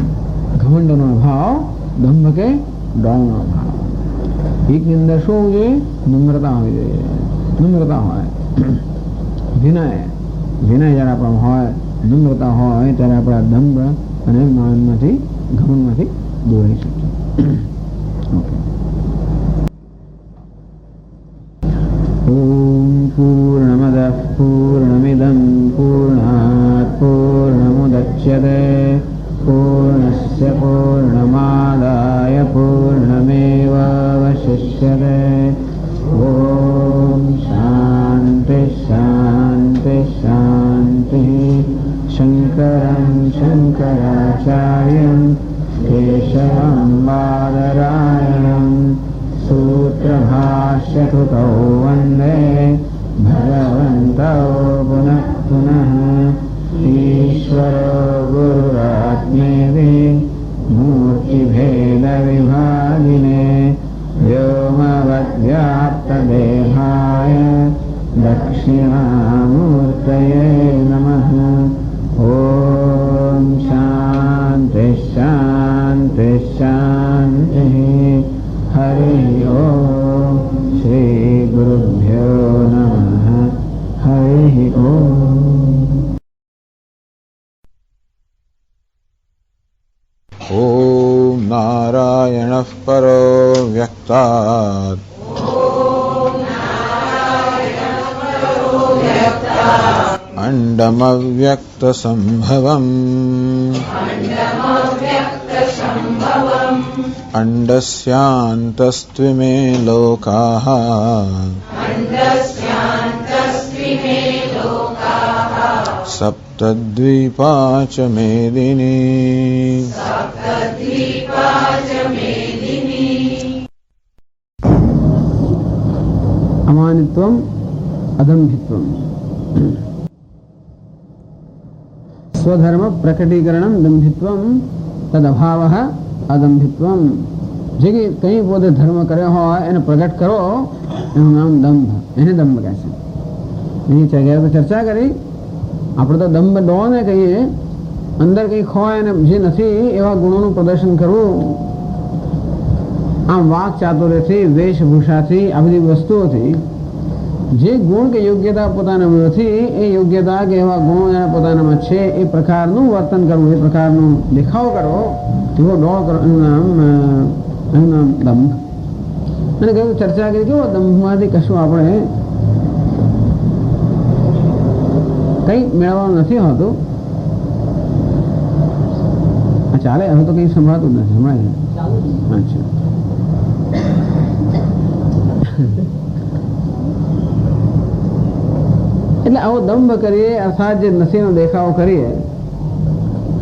ઘમંડનો અભાવ, દંભ કે ડોળનો અભાવ. એકની અંદર શું હોવું જોઈએ? નમ્રતા હોવી જોઈએ. નમ્રતા હોય, વિનય જયારે આપણામાં હોય, નમ્રતા હોય ત્યારે આપણા દંભ અને માનમાંથી, ઘમંડમાંથી દૂર રહી શકીએ. ઓકે. પૂર્ણમદઃ પૂર્ણમિદં પૂર્ણાત પૂર્ણમુદચ્યતે પૂર્ણસ્ય પૂર્ણમાદાય પૂર્ણમેવાવશિષ્યતે. ઓમ શાંતિ શાંતિ શાંતિ. શંકરં શંકરાચાર્યં કેશવં બાદરાયણં સૂત્રભાષ્યકૃતૌ વંદે ભગવन्तौ પુનઃ પુનઃ. ઈશ્વરો ગુરુરાત્મેતિ મૂર્તિભેદવિભાગિને વ્યોમવદ્વ્યાપ્તદેહાય દક્ષિણામૂર્તયે નમઃ. ઓમ શાંતિ શાંતિ શાંતિ. હરિ ઓમ. શ્રી ગુરુભ્યો નમઃ. હરિ ઓમ. ઓમ નારાયણઃ પરો વ્યક્તાત અંડમવ્યક્તસંભવम् અંડસ્યાन्तસ્ત્વિમે લોકાઃ સપ્તદ્વીપા ચ મેદિની. અમાનિત્વમ અદંભિત્વમ. સ્વધર્મ પ્રકટીકરણમ દંભિત્વમ તદભાવઃ અદંભિત્વમ. જે કંઈ પોતે ધર્મ કર્યો હોય એને પ્રગટ કરો એનું નામ દંભ. એને દંભ કહે છે. એની જગ્યાએ તો ચર્ચા કરી. આપણે તો દંભ ડોને કહીએ, અંદર કંઈક હોય અને જે નથી એવા ગુણોનું પ્રદર્શન કરવું. આમ વાક ચાતુર્યથી, વેશભૂષાથી, આ બધી વસ્તુઓથી જે ગુણ કે યોગ્યતા પોતાનામાં નથી એ યોગ્યતા કે એવા ગુણો એના પોતાનામાં છે એ પ્રકારનું વર્તન કરવું, એ પ્રકારનું દેખાવ કરવો, એવો ડોળ કરો, એનું નામ દંભ. અને કહ્યું ચર્ચા કરી કેવો દંભમાંથી કશું આપણે કંઈ મેળવવાનું નથી હોતું. ચાલે હવે તો કંઈ સંભળાતું નથી. સંભળાય? અચ્છા. એટલે આવો દંભ કરીએ અર્થાત જે નસીનો દેખાવો કરીએ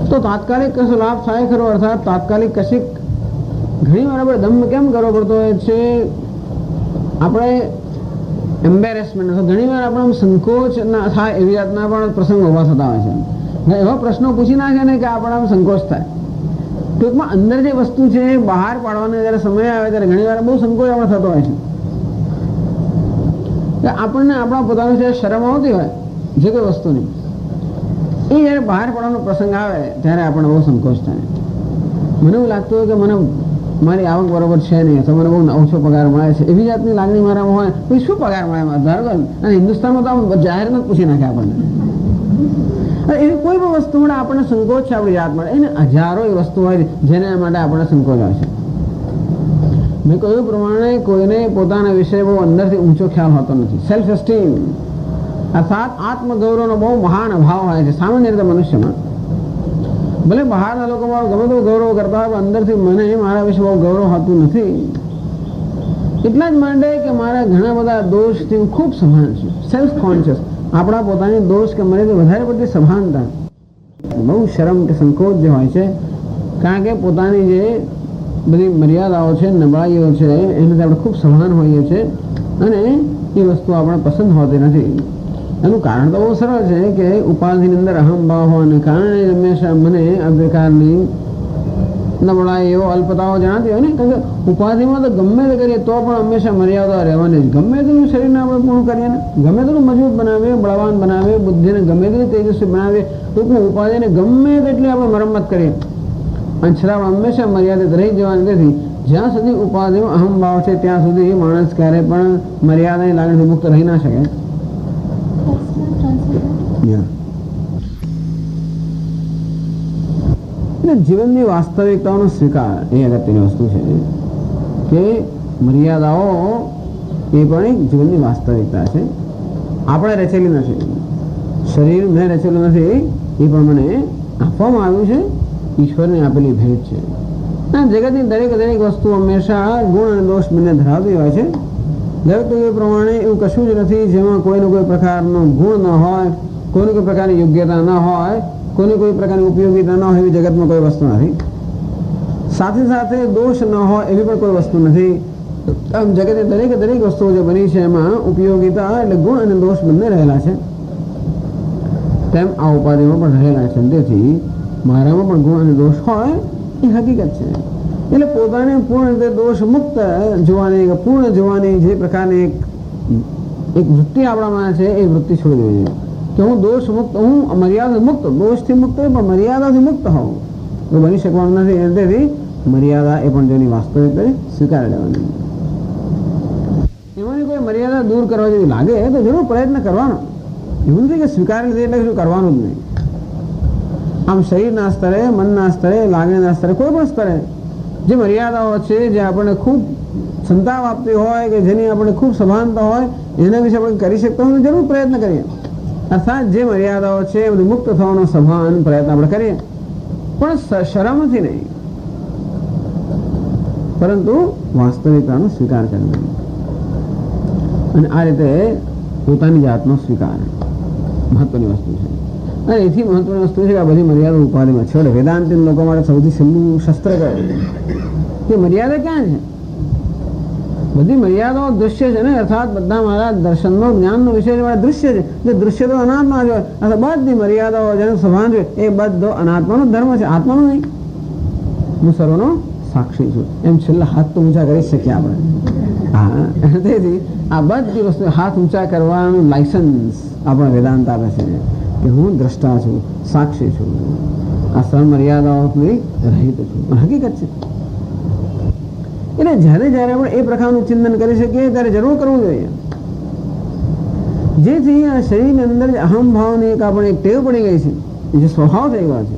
તો તાત્કાલિક કશો લાભ થાય ખરો. અર્થાત તાત્કાલિક કશીક ઘણી વાર આપણે દંભ કેમ કરવો પડતો હોય છે? આપણે એમ્બેરેસમેન્ટ અથવા ઘણી વાર આપણે સંકોચ ના થાય એવી જાતના પણ પ્રસંગો ઊભા થતા હોય છે. એવા પ્રશ્નો પૂછી નાખે ને કે આપણે આમ સંકોચ થાય. ટૂંકમાં અંદર જે વસ્તુ છે એ બહાર પાડવાનો જ્યારે સમય આવે ત્યારે ઘણી વાર બહુ સંકોચ આપણે થતો હોય છે. આપણને આપણા પોતાનું જે શરમ આવતી હોય જે કોઈ વસ્તુની, એ જ્યારે બહાર પડવાનો પ્રસંગ આવે ત્યારે આપણને બહુ સંકોચ થાય. મને એવું લાગતું હોય કે મને મારી આવક બરોબર છે નહીં, અથવા મને બહુ ઓછો પગાર મળે છે, એવી જાતની લાગણી મારામાં હોય. કોઈ શું પગાર મળે ધારો અને હિન્દુસ્તાનમાં તો આમ જાહેરમાં જ પૂછી નાખે આપણને. એવી કોઈ પણ વસ્તુ મળે આપણને સંકોચ છે આપણી જાત મળે. એને હજારો એ વસ્તુ હોય જેના માટે આપણને સંકોચ હોય છે. મેં કહ્યું પ્રમાણે કોઈને પોતાના વિશે બહુ અંદરથી ઊંચો ખ્યાલ હોતો નથી. સેલ્ફ એસ્ટીમ અર્થાત આત્મગૌરવનો બહુ મહાન અભાવ હોય છે સામાન્ય રીતે મનુષ્યમાં. ભલે બહારના લોકો મારું ગમે તેવું ગૌરવ કરતા હોય, અંદરથી મને મારા વિશે બહુ ગૌરવ હોતું નથી. એટલા જ માટે કે મારા ઘણા બધા દોષથી હું ખૂબ સભાન છું. સેલ્ફ કોન્શિયસ, આપણા પોતાની દોષ કે મને વધારે પડતી સભાનતા, બહુ શરમ કે સંકોચ જે હોય છે. કારણ કે પોતાની જે બધી મર્યાદાઓ છે, નબળાઈઓ છે, એનાથી આપણે ખૂબ સભાન હોઈએ છીએ અને એ વસ્તુ આપણે પસંદ હોતી નથી. એનું કારણ તો બહુ સરળ છે કે ઉપાધિની અંદર અહમભાવ હોવાને કારણે હંમેશા મને આ પ્રકારની નબળાઈઓ, અલ્પતાઓ જણાતી હોય ને. કારણ કે ઉપાધિમાં તો ગમે તે કરીએ તો પણ હંમેશા મર્યાદા રહેવાની જ. ગમે તેનું શરીરને આપણે પૂર્ણ કરીએ ને, ગમે તેનું મજબૂત બનાવીએ, બળવાન બનાવીએ, બુદ્ધિને ગમે તેની તેજસ્વી બનાવીએ, ટૂંકમાં ઉપાધિને ગમે તેટલી આપણે મરમ્મત કરીએ અને છતાં હંમેશા મર્યાદિત રહી જવાની નથી. જ્યાં સુધી ઉપાધિમાં અહમભાવ છે ત્યાં સુધી માણસ ક્યારે પણ મર્યાદાની લાગણીથી મુક્ત રહી ના શકે. જીવનની વાસ્તવિકતાઓનો સ્વીકાર એ અગત્યની વસ્તુ છે કે મર્યાદાઓ એ પણ એક જીવનની વાસ્તવિકતા છે. આપણે રચેલી નથી, શરીર મેં રચેલું નથી, એ પ્રમાણે આપવામાં આવ્યું છે, ઈશ્વરને આપેલી ભેટ છે. જગતની દરેક વસ્તુ હંમેશા ગુણ અને દોષ બંને ધરાવતી હોય છે. જગત એ પ્રમાણે એવું કશું જ નથી જેમાં કોઈને કોઈ પ્રકારનો ગુણ ન હોય, કોઈને કોઈ પ્રકારની યોગ્યતા ન હોય, કોઈને કોઈ પ્રકારની ઉપયોગીતા ન હોય, એવી જગતમાં કોઈ વસ્તુ નથી. સાથે સાથે દોષ ન હોય એવી પણ કોઈ વસ્તુ નથી. આમ જગતની દરેક વસ્તુઓ જે બની છે એમાં ઉપયોગીતા એટલે ગુણ અને દોષ બંને રહેલા છે. તેમ આ ઉપાધિમાં પણ રહેલા છે. તેથી મારામાં પણ ગુણ અને દોષ હોય એ હકીકત છે. એટલે પોતાને પૂર્ણ રીતે દોષ મુક્ત જોવાની, પૂર્ણ જોવાની જે પ્રકારની એક વૃત્તિ આપણામાં છે એ વૃત્તિ છોડી દેવી જોઈએ કે હું દોષ મુક્ત, હું મર્યાદા મુક્ત, દોષથી મુક્ત પણ મર્યાદાથી મુક્ત હોઉં તો બની શકવાનું નથી. તેથી મર્યાદા એ પણ જેની વાસ્તવિક સ્વીકારી લેવાની. એમાંની કોઈ મર્યાદા દૂર કરવા જેવી લાગે તો જરૂર પ્રયત્ન કરવાનો. એવું નથી કે સ્વીકારી લીધે એટલે શું કરવાનું જ નહીં. આમ શરીરના સ્તરે, મનના સ્તરે, લાગણીના સ્તરે, કોઈ પણ સ્તરે જે મર્યાદાઓ છે, જે આપણને ખૂબ સંતાપ આપતી હોય કે જેની આપણે ખૂબ સભાનતા હોય, એના વિશે આપણે કરી શકતા હોય જરૂર પ્રયત્ન કરીએ. અર્થાત જે મર્યાદાઓ છે એ બધું મુક્ત થવાનો સભાન પ્રયત્ન આપણે કરીએ, પણ શરમથી નહીં, પરંતુ વાસ્તવિકતાનો સ્વીકાર કરવો. અને આ રીતે પોતાની જાતનો સ્વીકાર મહત્વની વસ્તુ છે. અને એથી મહત્વની વસ્તુ છે કે આ બધી મર્યાદા ઉપાધિમાં છોડે. વેદાંતિન લોકો માટે સૌથી છેલ્લું શસ્ત્ર કહે કે મર્યાદા ક્યાં છે? બધી મર્યાદાઓ દૃશ્ય છે ને, અર્થાત બધા મારા દર્શનનો, જ્ઞાનનો વિષય મારા દૃશ્ય છે. જે દૃશ્ય તો અનાત્મા જ હોય, અથવા બધી મર્યાદાઓ જેનો સભાન છે એ બધો અનાત્માનો ધર્મ છે, આત્માનો નહીં. હું સર્વનો સાક્ષી છું એમ છેલ્લા હાથ તો ઊંચા કરી શકીએ આપણે. હા, તેથી આ બધી વસ્તુ હાથ ઊંચા કરવાનું લાયસન્સ આપણા વેદાંત આપે છે કે હું દ્રષ્ટા છું, સાક્ષી છું, આ સર્વ મર્યાદાઓથી રહિત છું. હકીકત છે. એટલે જ્યારે આપણે એ પ્રકારનું ચિંતન કરી શકીએ ત્યારે જરૂર કરવું જોઈએ, જેથી આ શરીરની અંદર અહમ ભાવની એક આપણે એક ટેવ પડી ગઈ છે, જે સ્વભાવ થઈ ગયો છે,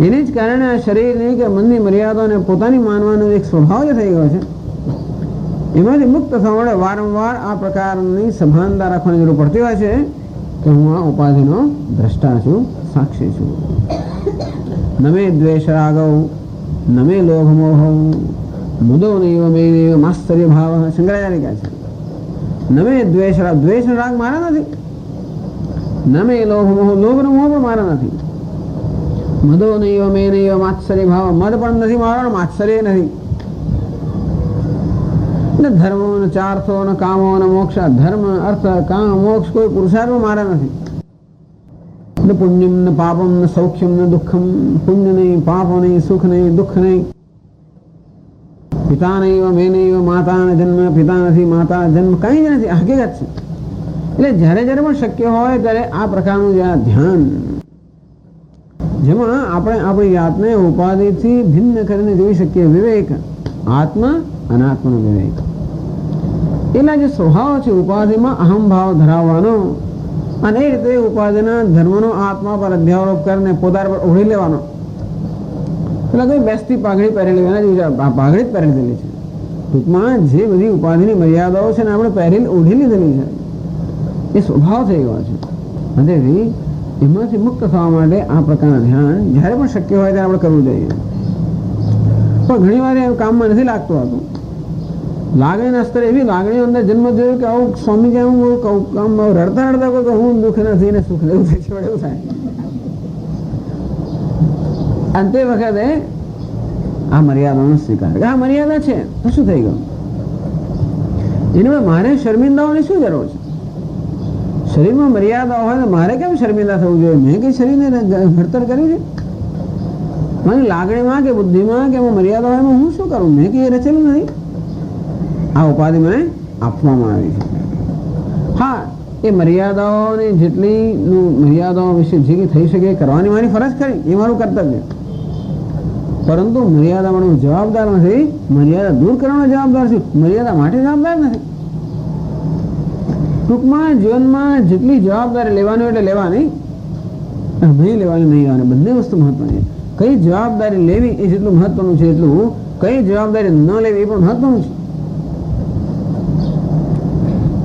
એને જ કારણે આ શરીરની કે મનની મર્યાદાને પોતાની માનવાનો એક સ્વભાવ જે થઈ ગયો છે, એમાંથી મુક્ત થવા માટે વારંવાર આ પ્રકારની સભાનતા રાખવાની જરૂર પડતી હોય છે કે હું આ ઉપાધિનો દ્રષ્ટા છું, સાક્ષી છું. નમે દ્વેષ રાગવ નમે લોભ મોહ મુદો નૈવ મેનૈવ માસ્તર્ય ભાવ. શંકરાચાર્ય કહે છે નમે દ્વેષ રાગ, દ્વેષ રાગ મારા નથી. નમે લોભ મોહ, લોભ નો મોહ પણ મારા નથી. મદો નૈવ મેનૈવ માત્સર્ય ભાવ, મદ પણ નથી મારો, માત્સર્ય નથી. ધર્મો ને ચાર્થો ને કામો ને મોક્ષ, ધર્મ અર્થ કામ મોક્ષ કોઈ પુરુષાર્થ મારા નથી. ને પુણ્યમ ને પાપમ ને સૌખ્યમ ને દુઃખમ, પુણ્ય નહીં, પાપ નહીં, સુખ નહીં, દુઃખ નહીં. પિતા નહીં, મેં નહીં, માતા ને જન્મ, પિતા નથી, માતા જન્મ, કઈ જ નથી. હકીકત છે. એટલે જ્યારે પણ શક્ય હોય ત્યારે આ પ્રકારનું જે ધ્યાન, જેમાં આપણે આપણી જાતને ઉપાધિથી ભિન્ન કરીને જોઈ શકીએ. વિવેક, આત્મા અનાત્માનો વિવેક. એના જે સ્વભાવ છે ઉપાધિમાં અહમ ભાવ ધરાવવાનો, અને એ રીતે ઉપાધિના ધર્મનો આત્મા પર અધ્યારોપ કરીને પોતાના પર ઓઢી લેવાનો. પેલા કોઈ બેસતી પાઘડી પહેરેલી, એના જેવી પાઘડી જ પહેરી લીધેલી છે. ટૂંકમાં જે બધી ઉપાધિની મર્યાદાઓ છે ને આપણે ઓઢી લીધેલી છે, એ સ્વભાવ થઈ ગયો છે. તેથી એમાંથી મુક્ત થવા માટે આ પ્રકારના ધ્યાન જ્યારે પણ શક્ય હોય ત્યારે આપણે કરવું જોઈએ. પણ ઘણી વાર એ કામમાં નથી લાગતું હતું. લાગણીના સ્તરે એવી લાગણીઓ અંદર જન્મ જોયું કે આવું સ્વામીજી હું કામ રડતા કોઈ કે હું દુઃખ નથી ને સુખ લેવું થઈ છે, એવું થાય. અને તે વખતે આ મર્યાદાનો સ્વીકાર, આ મર્યાદા છે તો શું થઈ ગયું? એની મારે શર્મિંદાઓની શું જરૂર છે? શરીરમાં મર્યાદા હોય તો મારે કેમ શર્મિંદા થવું જોઈએ? મેં કઈ શરીરને ઘડતર કર્યું છે? મારી લાગણીમાં કે બુદ્ધિમાં કે મર્યાદા હોય હું શું કરું? મેં કઈ રચેલું નથી. આ ઉપાધિ મને આપવામાં આવી છે. હા, એ મર્યાદાઓની જેટલી મર્યાદાઓ વિશે જે કંઈ થઈ શકે કરવાની મારી ફરજ ખરી, એ મારું કર્તવ્ય. પરંતુ મર્યાદા માટે હું જવાબદાર નથી. મર્યાદા દૂર કરવાનો જવાબદાર છું, મર્યાદા માટે જવાબદાર નથી. ટૂંકમાં જીવનમાં જેટલી જવાબદારી લેવાની એટલે લેવાની, નહીં લેવાની નહીં લેવાની, બંને વસ્તુ મહત્વની. કઈ જવાબદારી લેવી એ જેટલું મહત્વનું છે એટલું કઈ જવાબદારી ન લેવી એ પણ મહત્વનું છે.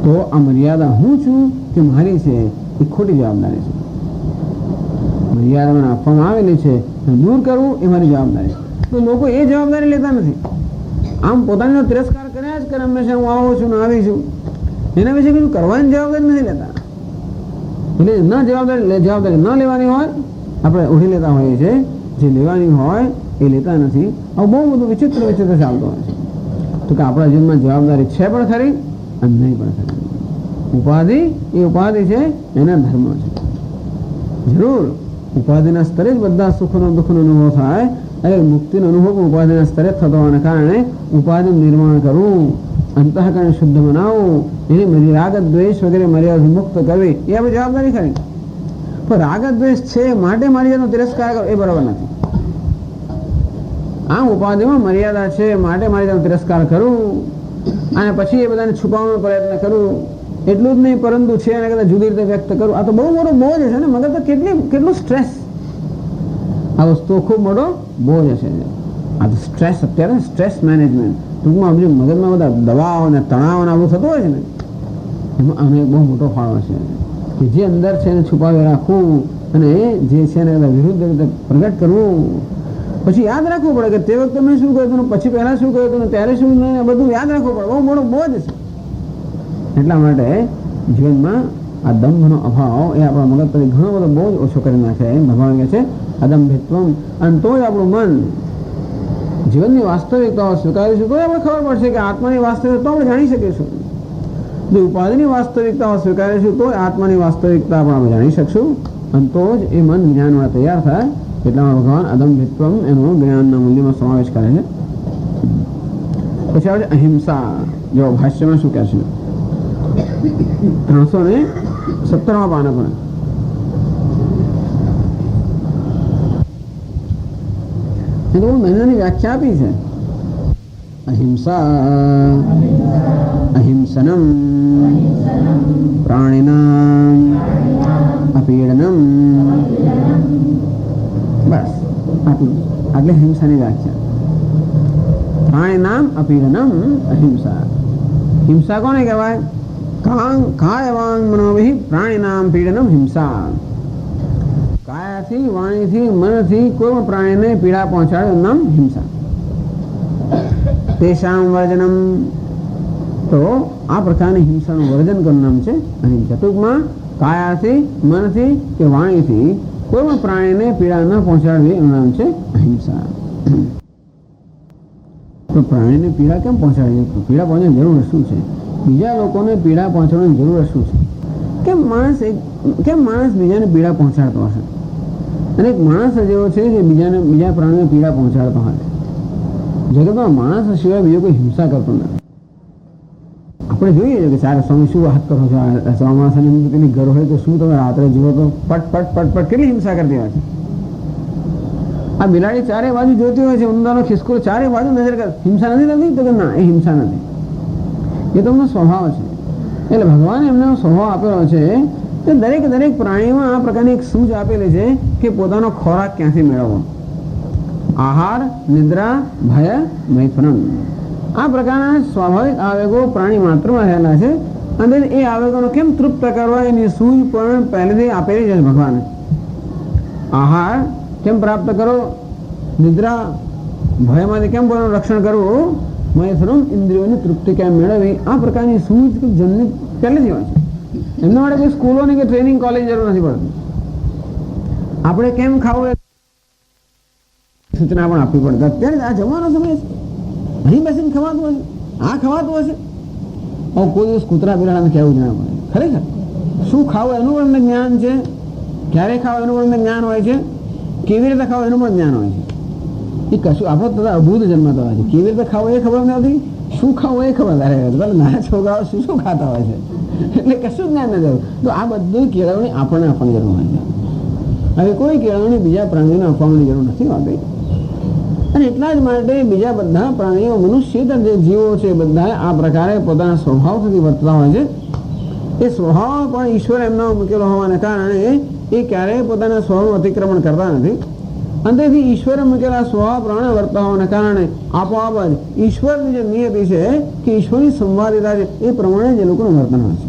તો આ મર્યાદા હું છું કે મારી છે એ ખોટી જવાબદારી છે. મર્યાદા મને આપવામાં આવેલી છે દૂર કરવું એ મારી જવાબદારી છે. તો લોકો એ જવાબદારી લેતા નથી. આમ પોતાનો તિરસ્કાર કર્યા જ કરે હંમેશા. હું આવું છું ને આવી છું, એના વિશે બીજું કરવાની જવાબદારી નથી લેતા. એટલે જવાબદારી ન લેવાની હોય આપણે ઓઢી લેતા હોઈએ છીએ, જે લેવાની હોય એ લેતા નથી. આવું બહુ બધું વિચિત્ર ચાલતું હોય છે. તો કે આપણા જીવનમાં જવાબદારી છે પણ ખરી અને નહીં પણ ખરી. ઉપાધિ એ ઉપાધિ છે, એના ધર્મ છે. જરૂર ઉપાધિના સ્તરે જ બધા સુખનો દુઃખનો અનુભવ થાય. અને મુક્તિનો અનુભવ પણ ઉપાધિના સ્તરે થતો હોવાને કારણે ઉપાધિનું નિર્માણ કરવું, અંતઃકરણ શુદ્ધ બનાવવું, એની બધી રાગ દ્વેષ વગેરે મર્યાદા મુક્ત કરવી એ આપણી જવાબદારી ખરી. પણ રાગ દ્વેષ છે માટે મર્યાદાનો તિરસ્કાર કરવો એ બરાબર નથી. આમ ઉપાધિમાં મર્યાદા છે માટે મર્યાદાનો તિરસ્કાર કરવું અને પછી એ બધાને છુપાવવાનો પ્રયત્ન કરવું એટલું જ નહીં, પરંતુ છે એને કદાચ જુદી રીતે વ્યક્ત કરવું, આ તો બહુ મોટો બોજ છે ને. મગર તો કેટલું સ્ટ્રેસ, આ વસ્તુ ખૂબ મોટો બોજ છે. આ તો સ્ટ્રેસ, અત્યારે સ્ટ્રેસ મેનેજમેન્ટ ટૂંકમાં બીજું મગજમાં બધા દવાઓ અને તણાવ અને આવું થતું હોય છે ને, એમાં આનો એક બહુ મોટો ફાળો છે કે જે અંદર છે એને છુપાવી રાખવું અને જે છે એને વિરુદ્ધ રીતે પ્રગટ કરવું. પછી યાદ રાખવું પડે કે તે વખતે મેં શું કહ્યું હતું, પછી પહેલાં શું કહ્યું હતું, ત્યારે શું નહીં, બધું યાદ રાખવું પડે. બહુ મોટો બોજ છે. એટલા માટે જીવનમાં આ દંભનો અભાવ એ આપણા મગજ પર ઘણો બધો બોજ ઓછો કરી નાખે. ભગવાન કહે છે અદંભિત્વમ. અને તો જ આપણું મન જીવનની વાસ્તવિકતાઓ સ્વીકારીશું તો આપણે ખબર પડશે કે આત્માની વાસ્તવિકતા આપણે જાણી શકીશું. જો ઉપાધિની વાસ્તવિકતાઓ સ્વીકારીશું તો આત્માની વાસ્તવિકતા પણ આપણે જાણી શકશું. અને તો જ એ મન જ્ઞાનમાં તૈયાર થાય. એટલામાં ભગવાન અદંભિત્વમ એનો જ્ઞાનના મૂલ્યમાં સમાવેશ કરે છે. પછી આવે છે અહિંસા. જો ભાષ્યમાં શું કહે છે 317 પાને પણ એ તો બહુ મહિનાની વ્યાખ્યા આપી છે. અહિંસા અહિંસનમ પ્રાણિનામ અપીડનમ. બસ આટલી હિંસાની વ્યાખ્યા. પ્રાણિનામ અપીડનમ અહિંસા. હિંસા કોને કહેવાય? કાય વાંગ મનોભિ પ્રાણિનામ પીડનમ હિંસા. કાયાથી, વાણીથી, મનથી કોઈ પણ પ્રાણીને પીડા પહોંચાડે એનું નામ હિંસા. તેષામ વર્જનમ. તો આ પ્રકારની હિંસાનું વર્જન કરવાનું નામ છે અહિંસા. ટૂંકમાં કાયાથી, મનથી કે વાણીથી કોઈ પણ પ્રાણીને પીડા ન પહોંચાડવી એનું નામ છે અહિંસા. તો પ્રાણીને પીડા કેમ પહોંચાડવી? પીડા પહોંચવાની જરૂર શું છે? બીજા લોકોને પીડા પહોંચાડવાની જરૂર શું છે? કેમ માણસ બીજાને પીડા પહોંચાડતો હશે? અને એક માણસ જેવો છે જે બીજા પ્રાણીને પીડા પહોંચાડતો હશે. જગતમાં માણસ સિવાય બીજો કોઈ હિંસા કરતો નથી. આપણે જોઈએ છે કે સારા સ્વામી શું વાત કરો છો, ચોમાસાની પેલી ઘર હોય તો શું તમે રાત્રે જુઓ તો પટ પટ પટ પટ કેટલી હિંસા કરતી હોય છે. આ બિલાડી ચારે બાજુ જોતી હોય છે, ઉંદરનો ખિસકો ચારે બાજુ નજર કરે. હિંસા નથી થતી? તો કે ના, એ હિંસા નથી, એ તો એમનો સ્વભાવ છે. એટલે ભગવાને એમને સ્વભાવ આપેલો છે કે દરેક પ્રાણીમાં આ પ્રકારની એક સૂઝ આપેલી છે કે પોતાનો ખોરાક ક્યાંથી મેળવવો. આહાર, નિદ્રા, ભય, મૈથુન. આ પ્રકારના સ્વાભાવિક આવેગો પ્રાણી માત્રમાં રહેલા છે. અને એ આવેગોનો કેમ તૃપ્ત કરવા એની સૂઝ પણ પહેલેથી આપેલી છે ભગવાને. આહાર કેમ પ્રાપ્ત કરો, નિદ્રા, ભયમાંથી કેમ પોતાનું રક્ષણ કરવું, મૈથુન ઇન્દ્રિયોની તૃપ્તિ કેમ મેળવવી, આ પ્રકારની સૂઝ જન્મ પહેલેથી હોય છે. એમના માટે કોઈ સ્કૂલોની કે ટ્રેનિંગ કોલેજ જરૂર નથી પડતી. આપણે કેમ ખાવું એ સૂચના પણ આપવી પડે. અત્યારે આ જવાનો સમય છે, અહીં બેસીને ખવાતું હશે, આ ખવાતું હશે. કોઈ દિવસ કૂતરા બિલાડાને કહેવું જ ના પડે. ખરેખર શું ખાવું એનું પણ અમને જ્ઞાન છે, ક્યારે ખાવું એનું પણ અમને જ્ઞાન હોય છે, કેવી રીતે ખાવું એનું પણ જ્ઞાન હોય છે. એ કશું આપણો તથા અભૂત જન્મતો હોય છે. કેવી રીતે ખાવું એ ખબર નથી, શું ખાવું એ ખબર નથી. નાના છોકરાઓ શું ખાતા હોય છે એટલે કશું જ્ઞાન નથી. તો આ બધું કેળવણી આપણને આપવાની જરૂર હોય છે. હવે કોઈ કેળવણી બીજા પ્રાણીઓને આપવાની જરૂર નથી હોતી. અને એટલા જ માટે બીજા બધા પ્રાણીઓ, મનુષ્ય જે જીવો છે બધા આ પ્રકારે પોતાના સ્વભાવથી વર્તતા હોય છે. એ સ્વભાવ પણ ઈશ્વર એમનો મૂકેલો હોવાને કારણે એ ક્યારેય પોતાના સ્વભાવનું અતિક્રમણ કરતા નથી. અને તેથી ઈશ્વરે મૂકેલા સ્વભાવ પ્રમાણે વર્તા હોવાને કારણે આપોઆપ જ ઈશ્વરની જે નિયતિ છે કે ઈશ્વરની સંવાદિતા છે એ પ્રમાણે જ એ લોકોનું વર્તન હોય છે.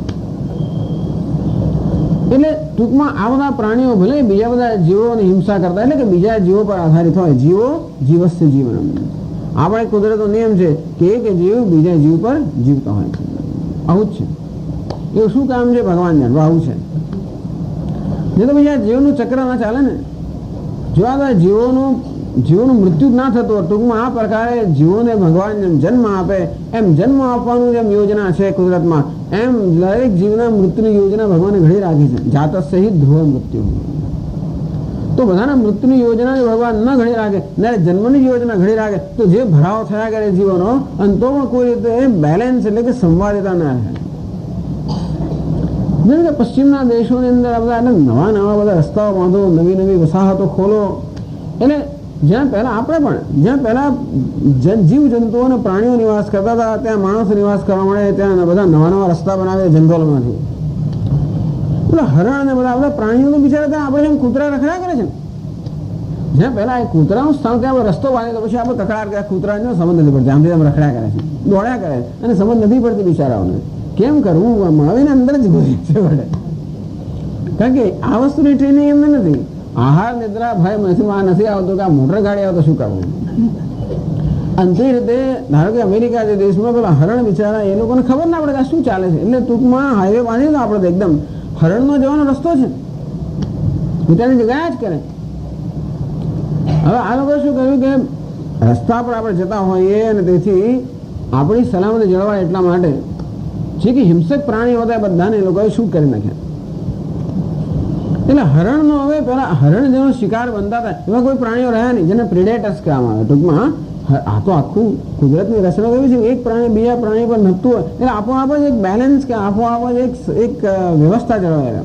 એટલે ટૂંકમાં આ બધા પ્રાણીઓ ભલે બીજા બધા જીવોની હિંસા કરતા, એટલે કે બીજા જીવો પર આધારિત હોય. જીવો જીવસ્ય જીવન, આપણે કુદરતનો નિયમ છે કે એક જીવ બીજા જીવ પર જીવતો હોય છે. આવું જ છે. એવું શું કામ છે ભગવાન જાણવું, આવું છે. નહીં તો બીજા જીવનું ચક્ર ના ચાલે ને. જો આ જીવોનું મૃત્યુ જ ના થતું, ટૂંકમાં આ પ્રકારે જીવોને ભગવાન જેમ જન્મ આપે એમ જન્મ આપવાનું જેમ યોજના છે કુદરતમાં, એમ દરેક જીવના મૃત્યુની યોજના ભગવાને ઘડી રાખી છે. જાત સહિત ધ્રુવ મૃત્યુ. તો બધાના મૃત્યુની યોજના જો ભગવાન ન ઘડી રાખે ને જન્મની યોજના ઘડી રાખે તો જે ભરાવ થયા કરે જીવોનો, અને તો પણ કોઈ રીતે બેલેન્સ એટલે કે સંવાદિતા ના રહે. જેમ કે પશ્ચિમના દેશોની અંદર બધા નવા નવા બધા રસ્તાઓ બાંધો, નવી નવી વસાહતો ખોલો. એટલે જ્યાં પહેલા આપણે પણ જ્યાં પહેલા જીવ જંતુઓ અને પ્રાણીઓ નિવાસ કરતા હતા, ત્યાં માણસો નિવાસ કરવા મળે, ત્યાં બધા નવા નવા રસ્તા બનાવે જંગલોમાંથી. પેલા હરણ ને બધા પ્રાણીઓ તો બિચારા ત્યાં આપણે જેમ કૂતરા રખડ્યા કરે છે. જ્યાં પહેલા એ કૂતરાનું સ્થાન ત્યાં આપણે રસ્તો બાંધે તો પછી આપણે કકડાટ કર્યા, કૂતરાનો સંબંધ નથી પડતો, આમથી આમ રખડ્યા કરે છે, દોડ્યા કરે છે, અને સંબંધ નથી પડતી બિચારાઓને. કેમ કરવું, આવીને અંદર જ ઘૂસી છે વડે. કારણ કે આ વસ્તુની ટ્રેનિંગ એમને નથી. આહાર નિદ્રા ભય નથી આવતો કે આ મોટર ગાડી આવે તો શું કરવું. અંતે રીતે ધારો કે અમેરિકા જે દેશમાં પેલા હરણ બિચારા એ લોકોને ખબર ના પડે કે શું ચાલે છે. એટલે ટૂંકમાં હાઈવે બાંધી દો આપણે તો એકદમ હરણનો જવાનો રસ્તો છે, બિચારી જગ્યા જ કરે. હવે આ લોકો શું કહ્યું કે રસ્તા પર આપણે જતા હોઈએ અને તેથી આપણી સલામતી જળવાય એટલા માટે જે કે હિંસક પ્રાણીઓ હતા બધાને એ લોકોએ શું કરી નાખ્યા. એટલે હરણનો હવે પેલા હરણ જેનો શિકાર બનતા હતા એવા કોઈ પ્રાણીઓ રહ્યા નહીં જેને પ્રિડેટર્સ કહેવામાં આવે. ટૂંકમાં આ તો આખું કુદરતની રચના એવી છે એક પ્રાણી બીજા પ્રાણી પર નડતું હોય એટલે આપોઆપ જ એક બેલેન્સ કે આપોઆપ જ એક વ્યવસ્થા જળવાય.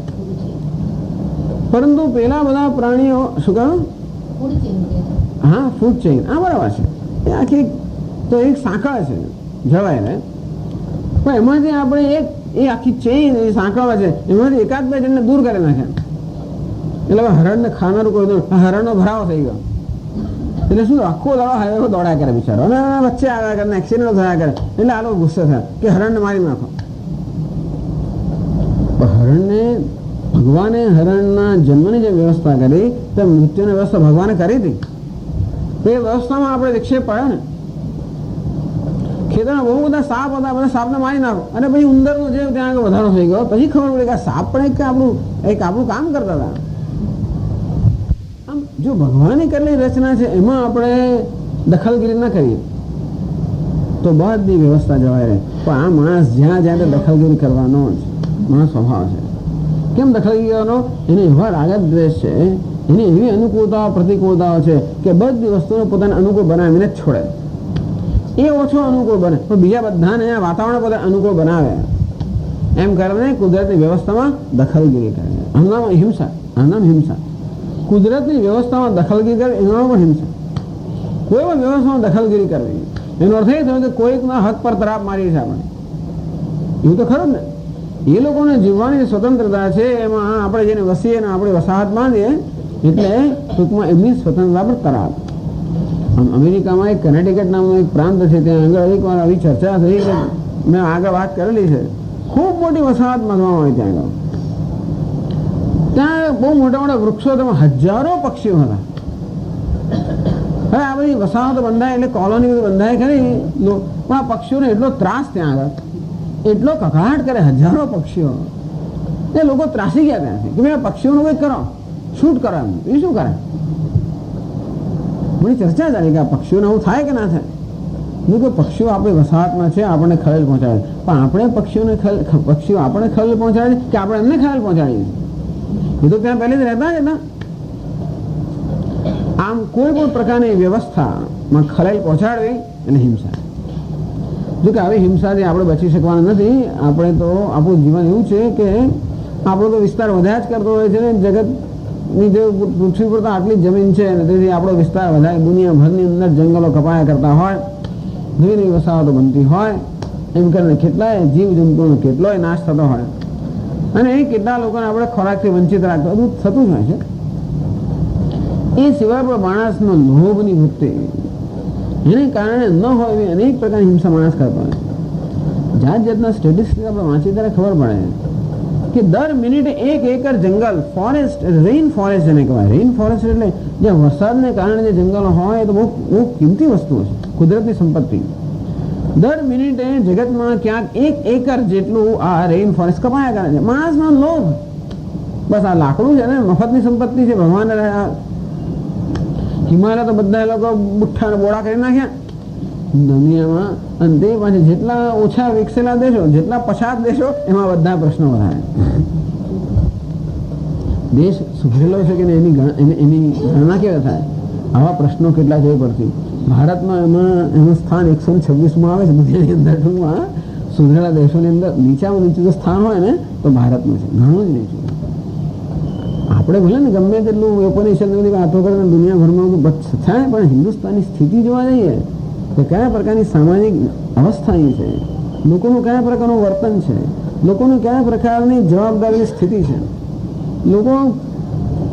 પરંતુ પેલા બધા પ્રાણીઓ શું કહ્યું, હા ફૂડ ચેઇન, આ બરાબર છે, એ આખી તો એક સાંકળ છે જળવાય ને. પણ એમાંથી આપણે એ આખી ચેઇન એ સાંકળવા છે એમાંથી એકાદ બે જણને દૂર કરી નાખ્યા. એટલે હરણને ખાનારું કોઈ દઉં, હરણનો ભરાવો થઈ ગયો એટલે શું આખો દાડો હાઈવે દોડ્યા કરે બિચારો, અને વચ્ચે આવ્યા કરે, એક્સિડન્ટ થયા કરે. એટલે આ લોકો ગુસ્સે થયા કે હરણને મારી નાખો. હરણને ભગવાને હરણના જન્મની જે વ્યવસ્થા કરી તે મૃત્યુની વ્યવસ્થા ભગવાને કરી હતી. તો એ વ્યવસ્થામાં આપણે વિક્ષેપ પડે ને. ખેતરમાં બહુ બધા સાપ હતા, બધા સાપને મારી નાખો અને પછી ઉંદરનો જે ત્યાં આગળ વધારો થઈ ગયો પછી ખબર પડી કે આ સાપ પણ એક આપણું કામ કરતા હતા. આમ જો ભગવાને કરેલી રચના છે એમાં આપણે દખલગીરી ન કરીએ તો બધી વ્યવસ્થા જવાય રહે. પણ આ માણસ જ્યાં જ્યાં દખલગીરી કરવાનો જ માણસ સ્વભાવ છે. કેમ દખલગીરી કરવાનો, એને એવા રાગત દ્વેષ છે, એની એવી અનુકૂળતાઓ પ્રતિકૂળતાઓ છે કે બધી વસ્તુને પોતાને અનુકૂળ બનાવીને જ છોડે. એ ઓછો અનુકૂળ બને પણ બીજા બધાને વાતાવરણ પોતે અનુકૂળ બનાવે. એમ કરીને કુદરતની વ્યવસ્થામાં દખલગીરી કરે. આનું નામ હિંસા, આનું નામ હિંસા. કુદરતની વ્યવસ્થામાં દખલગીરી કરે એનો પણ હિંસા. કોઈ પણ વ્યવસ્થામાં દખલગીરી કરવી એનો અર્થ એ થયો કે કોઈકના હક પર તરાપ મારી છે આપણે. એવું તો ખરું ને. એ લોકોને જીવવાની સ્વતંત્રતા છે એમાં આપણે જેને વસીએ અને આપણે વસાહત બાંધીએ એટલે ટૂંકમાં એમની સ્વતંત્રતા પર તરાપ. અમેરિકામાં એક કનેટિકટ નામનો એક પ્રાંત છે, ત્યાં આગળ એક વાર આવી ચર્ચા થઈ કે મેં આગળ વાત કરેલી છે. ખૂબ મોટી વસાહત બાંધવામાં હોય ત્યાં આગળ. ત્યાં બહુ મોટા મોટા વૃક્ષો, તેમાં હજારો પક્ષીઓ હતા. હવે આ બધી વસાહતો બંધાય એટલે કોલોની બધી બંધાય ખરી, પણ આ પક્ષીઓને એટલો ત્રાસ ત્યાં આગળ, એટલો કકળાટ કરે હજારો પક્ષીઓ. એ લોકો ત્રાસી ગયા ત્યાંથી કે ભાઈ પક્ષીઓનું કંઈક કરો, શૂટ કરો. એ શું કરે? બધી ચર્ચા ચાલી કે આ પક્ષીઓને આવું થાય કે ના થાય. કે પક્ષીઓ આપણી વસાહતમાં છે, આપણને ખલેલ પહોંચાડે, પણ આપણે પક્ષીઓ આપણને ખલેલ પહોંચાડે કે આપણે એમને ખલેલ પહોંચાડીએ? એ તો ત્યાં પહેલેથી રહેતા જ હતા. આમ કોઈ પણ પ્રકારની વ્યવસ્થામાં ખલેલ પહોંચાડવી એટલે હિંસા. જો કે આવી હિંસાથી આપણે બચી શકવાના નથી. આપણે તો આપણું જીવન એવું છે કે આપણો તો વિસ્તાર વધ્યા જ કરતો હોય છે ને. જગતની જે પૃથ્વી પર તો આટલી જમીન છે અને તેથી આપણો વિસ્તાર વધારે, દુનિયાભરની અંદર જંગલો કપાયા કરતા હોય, નવી નવી વસાહતો બનતી હોય, એમ કરીને કેટલાય જીવ જંતુઓનો કેટલોય નાશ થતો હોય અને એ કેટલા લોકોને આપણે ખોરાકથી વંચિત રાખતો થતું જ હોય છે. એ સિવાય પણ માણસનો લોભની વૃત્તિ એને કારણે ન હોય એવી અનેક પ્રકારની હિંસા માણસ કરતો હોય. જાત જાતના સ્ટેટિસ્ટિક્સ આપણે વાંચી ત્યારે ખબર પડે કે દર મિનિટે 1 એકર જંગલ, ફોરેસ્ટ, રેઇન ફોરેસ્ટ જેને કહેવાય. રેઇન ફોરેસ્ટ એટલે જે વરસાદને કારણે જે જંગલો હોય તો બહુ કિંમતી વસ્તુ છે, કુદરતી સંપત્તિ. દર મિનિટે જગતમાં ક્યાંક 1 એકર જેટલું આ રેઇન ફોરેસ્ટ કપાયા કરે છે. માણસનો લોભ, બસ આ લાકડું છે ને, મફતની સંપત્તિ છે. ભગવાન હિમાલય તો બધા લોકો બુઠ્ઠા બોળા કરી નાખ્યા દુનિયામાં, અને તે પાછી જેટલા ઓછા વિકસેલા દેશો, જેટલા પછાત દેશો, એમાં બધા પ્રશ્નો વધારે. દેશ સુધરેલો છે કે એની ગણના કેવા થાય, આવા પ્રશ્નો કેટલા જોઈ પડતી. ભારતમાં એનું સ્થાન 126માં આવે છે દુનિયાની અંદર. ટૂંકમાં સુધરેલા દેશોની અંદર નીચામાં નીચું જો સ્થાન હોય ને તો ભારતનું છે, ઘણું જ નીચું. આપણે ભલે ને ગમે તેટલું ઉપનિષદ વાતો કરે દુનિયાભરમાં થાય, પણ હિન્દુસ્તાનની સ્થિતિ જોવા જઈએ તો કયા પ્રકારની સામાજિક અવસ્થા અહીં છે, લોકોનું કયા પ્રકારનું વર્તન છે, લોકોનું કયા પ્રકારની જવાબદારીની સ્થિતિ છે, લોકો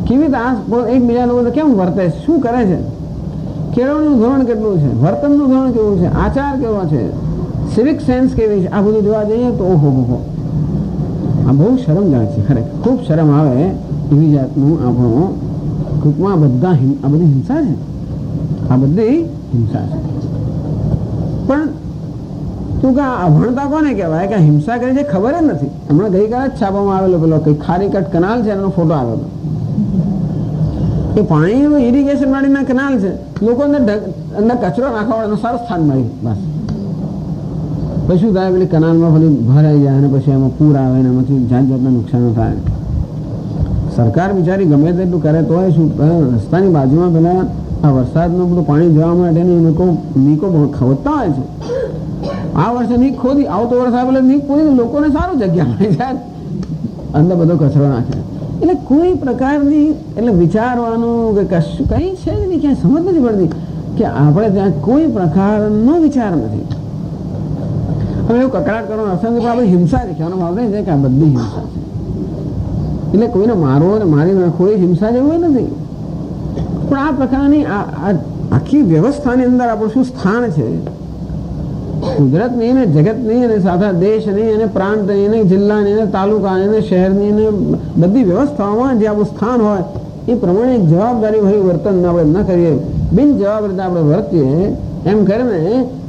કેવી રીતે એકબીજા લોકો કેમ વર્તે છે, શું કરે છે, કેળવણીનું ધોરણ કેટલું છે, વર્તનનું ધોરણ કેવું છે, આચાર કેવો છે, સિવિક સેન્સ કેવી છે, આ બધું જોવા જઈએ તો ઓહો આ બહુ શરમજનક છે. ખરેખર ખૂબ શરમ આવે એવી જાતનું આપણો ટૂંકમાં આ બધી હિંસા છે, આ બધી હિંસા છે. પણ તું કે અભણતા કોને કહેવાય કે હિંસા કરી છે ખબર જ નથી. હમણાં ગઈકાલે જ છાપવામાં આવેલો પેલો કઈ ખારીકટ કનાલ છે એનો ફોટો આવ્યો હતો. એ પાણી ઇરિગેશન વાળીના કેનાલ છે, લોકો અંદર કચરો નાખવાનો સારું સ્થાન મળ્યું. બસ પછી શું થાય, પેલી કેનાલમાં ફરી ભરાઈ જાય અને પછી એમાં પૂર આવે ને એમાંથી જાત જાતના નુકસાનો થાય. સરકાર બિચારી ગમે તેટલું કરે તો શું, રસ્તાની બાજુમાં પેલા આ વરસાદનું બધું પાણી જવા માટેની નીકો ખોદતા હોય છે. આ વર્ષે નીક ખોદી, આવતો વર્ષ આવે નીક ખોદી, લોકોને સારું જગ્યા મળી જાય, અંદર બધો કચરો નાખે. એટલે કોઈ પ્રકારની એટલે વિચારવાનું કે કશું કંઈ છે જ નહીં, ક્યાંય સમજ નથી પડતી કે આપણે ત્યાં કોઈ પ્રકારનો વિચાર નથી. હવે એવું કકડાટ કરવાનો અસર નથી, આપણે હિંસા દેખાવાનો ભાવ નહીં છે કે આ બધી હિંસા છે. એટલે કોઈને મારવો અને મારી નાખવો એ હિંસા જેવું નથી. પણ આ પ્રકારની આખી વ્યવસ્થાની અંદર આપણું શું સ્થાન છે, કુદરતની અને જગતની અને સારા દેશની અને પ્રાંતની અને જિલ્લાની અને તાલુકાની અને શહેરની અને બધી વ્યવસ્થાઓમાં જે આપણું સ્થાન હોય એ પ્રમાણે એક જવાબદારી ભર્યું વર્તન આપણે ન કરીએ, બિન જવાબદારી આપણે વર્તીએ, એમ કરીને